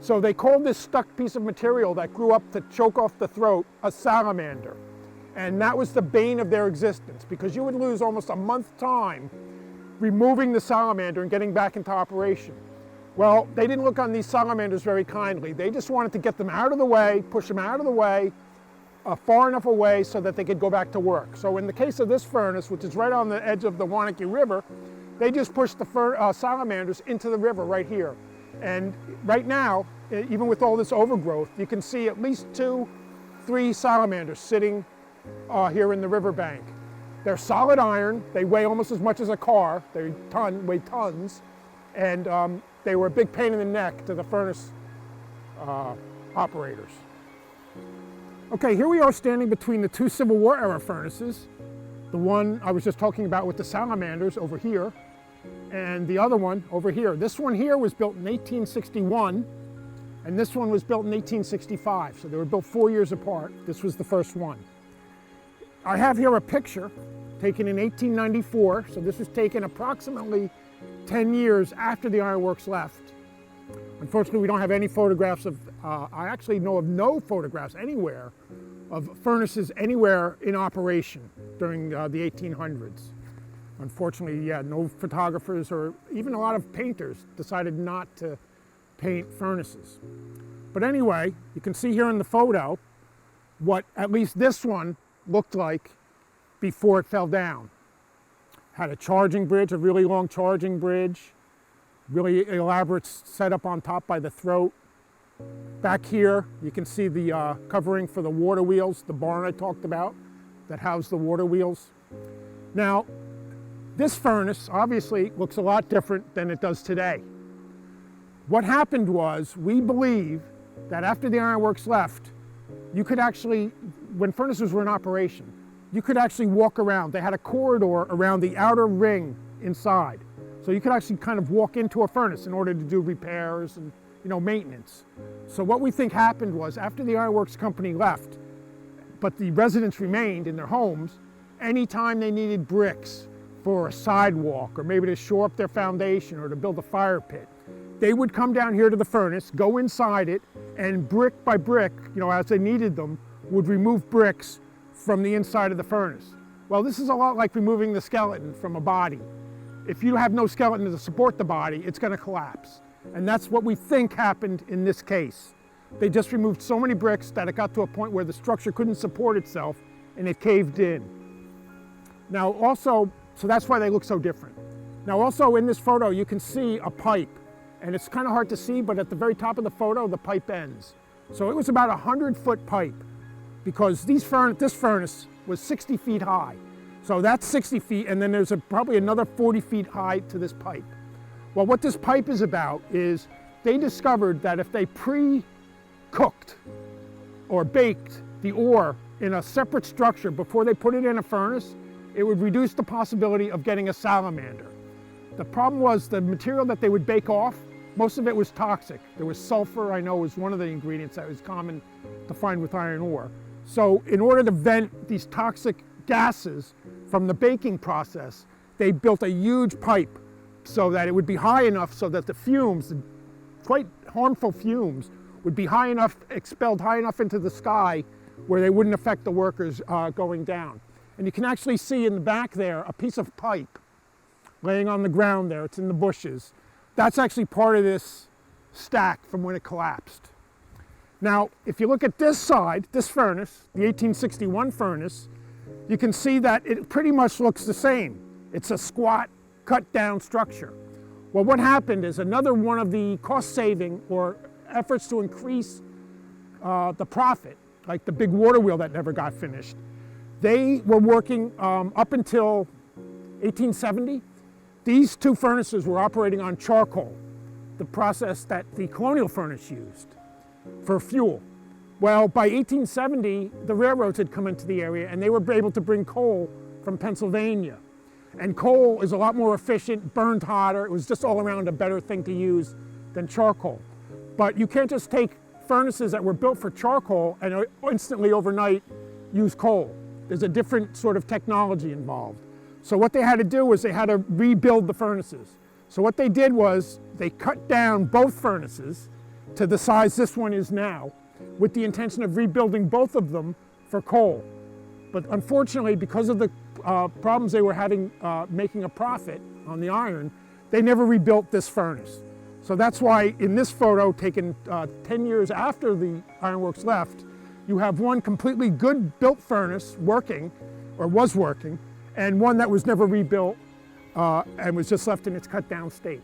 So they called this stuck piece of material that grew up to choke off the throat a salamander. And that was the bane of their existence, because you would lose almost a month's time removing the salamander and getting back into operation. Well, they didn't look on these salamanders very kindly. They just wanted to get them out of the way, push them out of the way, far enough away so that they could go back to work. So in the case of this furnace, which is right on the edge of the Wanakee River, they just pushed the salamanders into the river right here. And right now, even with all this overgrowth, you can see at least 2-3 salamanders sitting here in the riverbank. They're solid iron. They weigh almost as much as a car. They weigh tons. And they were a big pain in the neck to the furnace operators. Okay, here we are standing between the 2 Civil War era furnaces. The one I was just talking about with the salamanders over here, and the other one over here. This one here was built in 1861, and this one was built in 1865. So they were built 4 years apart. This was the first one. I have here a picture taken in 1894. So this was taken approximately 10 years after the Ironworks left. Unfortunately, we don't have any photographs of, I actually know of no photographs anywhere of furnaces anywhere in operation during the 1800s. Unfortunately, yeah, no photographers or even a lot of painters decided not to paint furnaces. But anyway, you can see here in the photo what at least this one looked like before it fell down. Had a charging bridge, a really long charging bridge, really elaborate setup on top by the throat. Back here, you can see the covering for the water wheels, the barn I talked about that housed the water wheels. Now, this furnace obviously looks a lot different than it does today. What happened was, we believe that after the Ironworks left, you could actually, when furnaces were in operation, you could actually walk around. They had a corridor around the outer ring inside. So you could actually kind of walk into a furnace in order to do repairs and maintenance. So what we think happened was, after the Ironworks company left, but the residents remained in their homes, anytime they needed bricks for a sidewalk or maybe to shore up their foundation or to build a fire pit, they would come down here to the furnace, go inside it, and brick by brick, as they needed them, would remove bricks from the inside of the furnace. Well, this is a lot like removing the skeleton from a body. If you have no skeleton to support the body, it's going to collapse. And that's what we think happened in this case. They just removed so many bricks that it got to a point where the structure couldn't support itself and it caved in. Now also, so that's why they look so different. Now also in this photo, you can see a pipe. And it's kind of hard to see, but at the very top of the photo, the pipe ends. So it was about a 100-foot pipe, because this furnace was 60 feet high. So that's 60 feet, and then there's probably another 40 feet high to this pipe. Well, what this pipe is about is they discovered that if they pre-cooked or baked the ore in a separate structure before they put it in a furnace, it would reduce the possibility of getting a salamander. The problem was the material that they would bake off, most of it was toxic. There was sulfur, I know, was one of the ingredients that was common to find with iron ore. So in order to vent these toxic gases from the baking process, they built a huge pipe so that it would be high enough so that the fumes, the quite harmful fumes, would be high enough, expelled high enough into the sky where they wouldn't affect the workers going down. And you can actually see in the back there a piece of pipe laying on the ground there. It's in the bushes. That's actually part of this stack from when it collapsed. Now, if you look at this side, this furnace, the 1861 furnace, you can see that it pretty much looks the same. It's a squat, cut down structure. Well, what happened is another one of the cost saving or efforts to increase the profit, like the big water wheel that never got finished. They were working up until 1870. These two furnaces were operating on charcoal, the process that the colonial furnace used for fuel. Well, by 1870, the railroads had come into the area and they were able to bring coal from Pennsylvania. And coal is a lot more efficient, burned hotter. It was just all around a better thing to use than charcoal. But you can't just take furnaces that were built for charcoal and instantly overnight use coal. There's a different sort of technology involved. So what they had to do was they had to rebuild the furnaces. So what they did was they cut down both furnaces to the size this one is now, with the intention of rebuilding both of them for coal. But unfortunately, because of the problems they were having making a profit on the iron, they never rebuilt this furnace. So that's why in this photo taken 10 years after the Ironworks left, you have one completely good built furnace working, or was working, and one that was never rebuilt and was just left in its cut down state.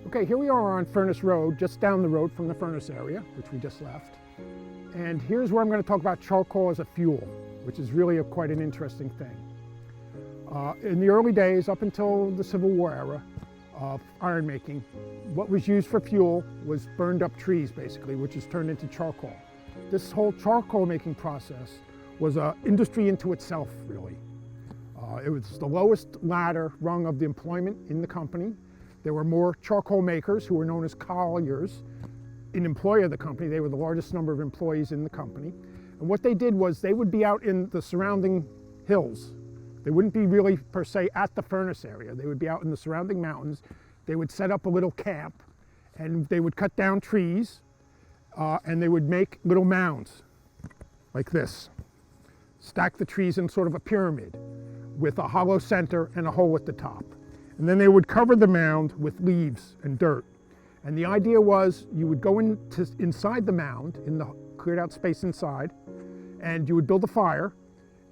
Okay, here we are on Furnace Road, just down the road from the furnace area, which we just left. And here's where I'm going to talk about charcoal as a fuel, which is really quite an interesting thing. In the early days, up until the Civil War era of iron making, what was used for fuel was burned up trees, basically, which is turned into charcoal. This whole charcoal making process was an industry into itself, really. It was the lowest ladder rung of the employment in the company. There were more charcoal makers who were known as colliers. An employee of the company, they were the largest number of employees in the company. And what they did was they would be out in the surrounding hills. They wouldn't be really per se at the furnace area. They would be out in the surrounding mountains. They would set up a little camp and they would cut down trees and they would make little mounds like this. Stack the trees in sort of a pyramid with a hollow center and a hole at the top. And then they would cover the mound with leaves and dirt. And the idea was you would go inside the mound, in the cleared out space inside, and you would build a fire,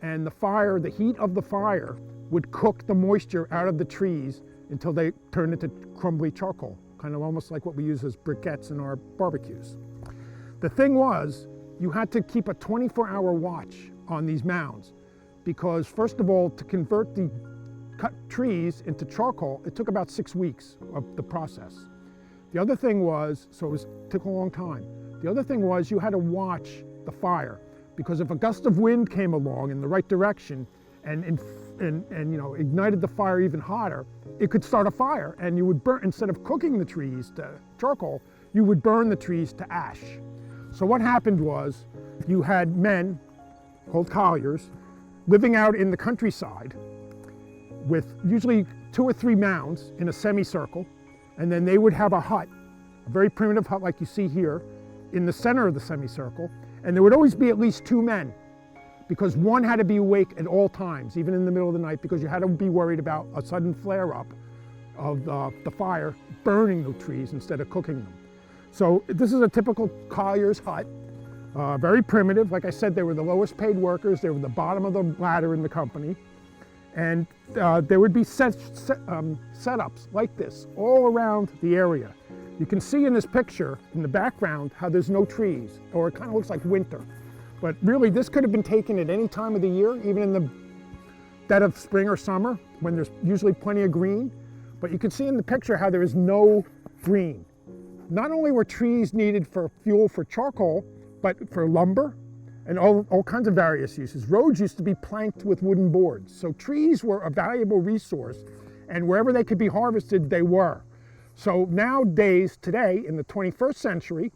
and the heat of the fire would cook the moisture out of the trees until they turned into crumbly charcoal, kind of almost like what we use as briquettes in our barbecues. The thing was, you had to keep a 24-hour watch on these mounds, because first of all, to convert the cut trees into charcoal, it took about 6 weeks of the process. The other thing was, so it took a long time. The other thing was you had to watch the fire, because if a gust of wind came along in the right direction and ignited the fire even hotter, it could start a fire, and you would burn, instead of cooking the trees to charcoal, you would burn the trees to ash. So what happened was you had men called colliers living out in the countryside with usually 2 or 3 mounds in a semicircle, and then they would have a hut, a very primitive hut like you see here, in the center of the semicircle, and there would always be at least 2 men, because one had to be awake at all times, even in the middle of the night, because you had to be worried about a sudden flare-up of the fire burning the trees instead of cooking them. So this is a typical collier's hut, very primitive. Like I said, they were the lowest paid workers, they were the bottom of the ladder in the company, and there would be setups like this all around the area. You can see in this picture, in the background, how there's no trees, or it kind of looks like winter. But really, this could have been taken at any time of the year, even in the dead of spring or summer, when there's usually plenty of green. But you can see in the picture how there is no green. Not only were trees needed for fuel for charcoal, but for lumber and all kinds of various uses. Roads used to be planked with wooden boards. So trees were a valuable resource, and wherever they could be harvested, they were. So nowadays, today, in the 21st century,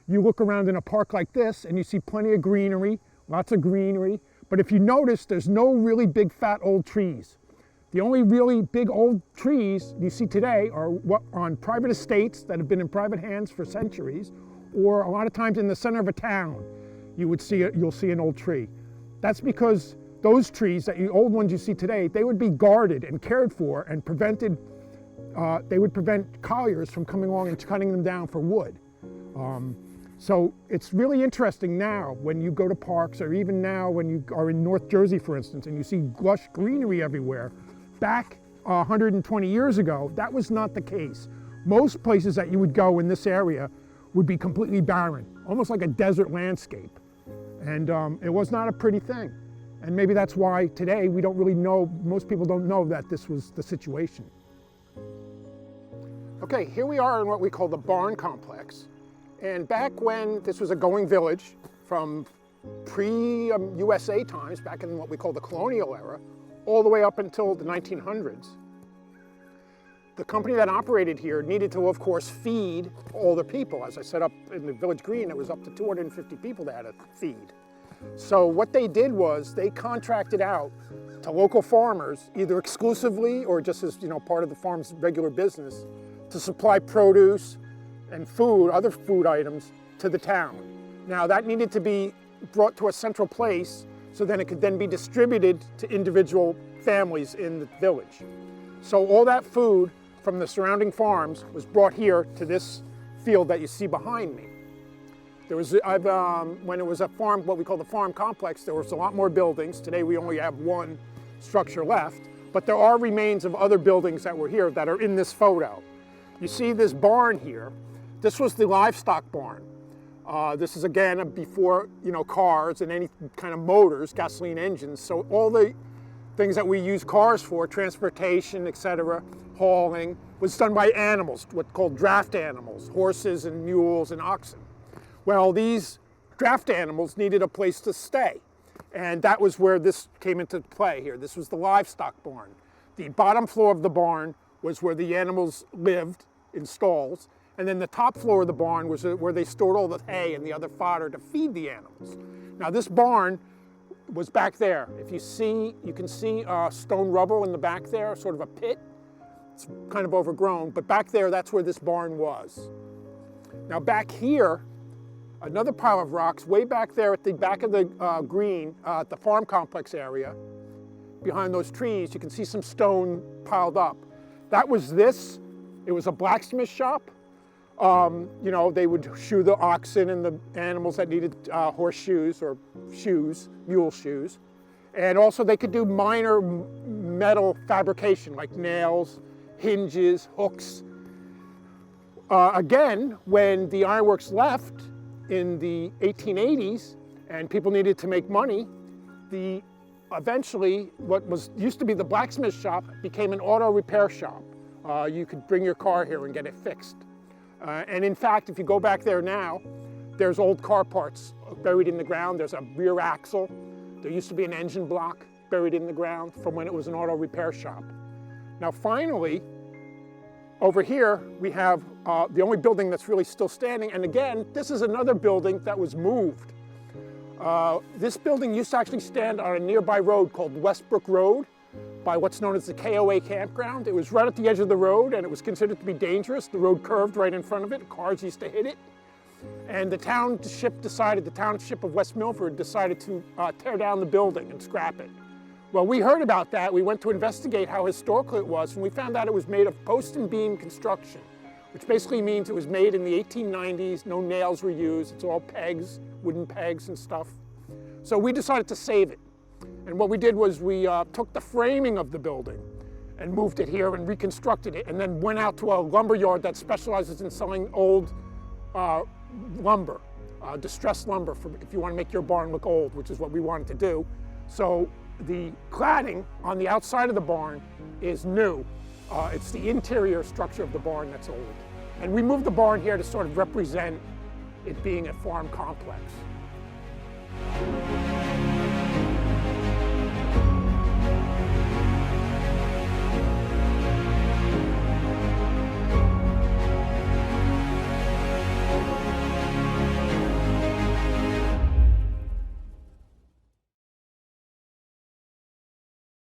you look around in a park like this and you see plenty of greenery, lots of greenery. But if you notice, there's no really big fat old trees. The only really big old trees you see today are what on private estates that have been in private hands for centuries, or a lot of times in the center of a town, you'll see an old tree. That's because those trees, old ones you see today, they would be guarded and cared for and prevented. They would prevent colliers from coming along and cutting them down for wood. So it's really interesting now when you go to parks, or even now when you are in North Jersey, for instance, and you see lush greenery everywhere. Back 120 years ago, that was not the case. Most places that you would go in this area would be completely barren, almost like a desert landscape. And it was not a pretty thing. And maybe that's why today we don't really know, most people don't know that this was the situation. Okay, here we are in what we call the barn complex. And back when this was a going village, from pre-USA times, back in what we call the colonial era, all the way up until the 1900s, the company that operated here needed to, of course, feed all the people. As I said, up in the Village Green, it was up to 250 people they had to feed. So what they did was they contracted out to local farmers, either exclusively or just as part of the farm's regular business, to supply produce and food, other food items, to the town. Now that needed to be brought to a central place so then it could then be distributed to individual families in the village. So all that food from the surrounding farms was brought here to this field that you see behind me. There was, when it was a farm, what we call the farm complex, there was a lot more buildings. Today we only have one structure left, but there are remains of other buildings that were here that are in this photo. You see this barn here. This was the livestock barn. This is again before cars and any kind of motors, gasoline engines. So all the things that we use cars for, transportation, etc., hauling, was done by animals, what's called draft animals, horses and mules and oxen. Well, these draft animals needed a place to stay, and that was where this came into play here. This was the livestock barn. The bottom floor of the barn was where the animals lived in stalls, and then the top floor of the barn was where they stored all the hay and the other fodder to feed the animals. Now this barn was back there. If you can see stone rubble in the back there, sort of a pit. It's kind of overgrown, but back there, that's where this barn was. Now back here, another pile of rocks way back there at the back of the green, at the farm complex area, behind those trees, you can see some stone piled up. That was this. It was a blacksmith shop. They would shoe the oxen and the animals that needed horseshoes or shoes, mule shoes. And also they could do minor metal fabrication like nails, hinges, hooks. Again, when the ironworks left in the 1880s and people needed to make money, eventually what used to be the blacksmith shop became an auto repair shop. You could bring your car here and get it fixed. And in fact, if you go back there now, there's old car parts buried in the ground. There's a rear axle. There used to be an engine block buried in the ground from when it was an auto repair shop. Now finally, over here, we have the only building that's really still standing. And again, this is another building that was moved. This building used to actually stand on a nearby road called Westbrook Road by what's known as the KOA campground. It was right at the edge of the road and it was considered to be dangerous. The road curved right in front of it. Cars used to hit it. And the township of West Milford decided to tear down the building and scrap it. Well, we heard about that. We went to investigate how historical it was, and we found out it was made of post and beam construction, which basically means it was made in the 1890s. No nails were used. It's all pegs, wooden pegs and stuff. So we decided to save it. And what we did was we took the framing of the building and moved it here and reconstructed it, and then went out to a lumber yard that specializes in selling old lumber, distressed lumber, if you want to make your barn look old, which is what we wanted to do. So the cladding on the outside of the barn is new. It's the interior structure of the barn that's old. And we moved the barn here to sort of represent it being a farm complex.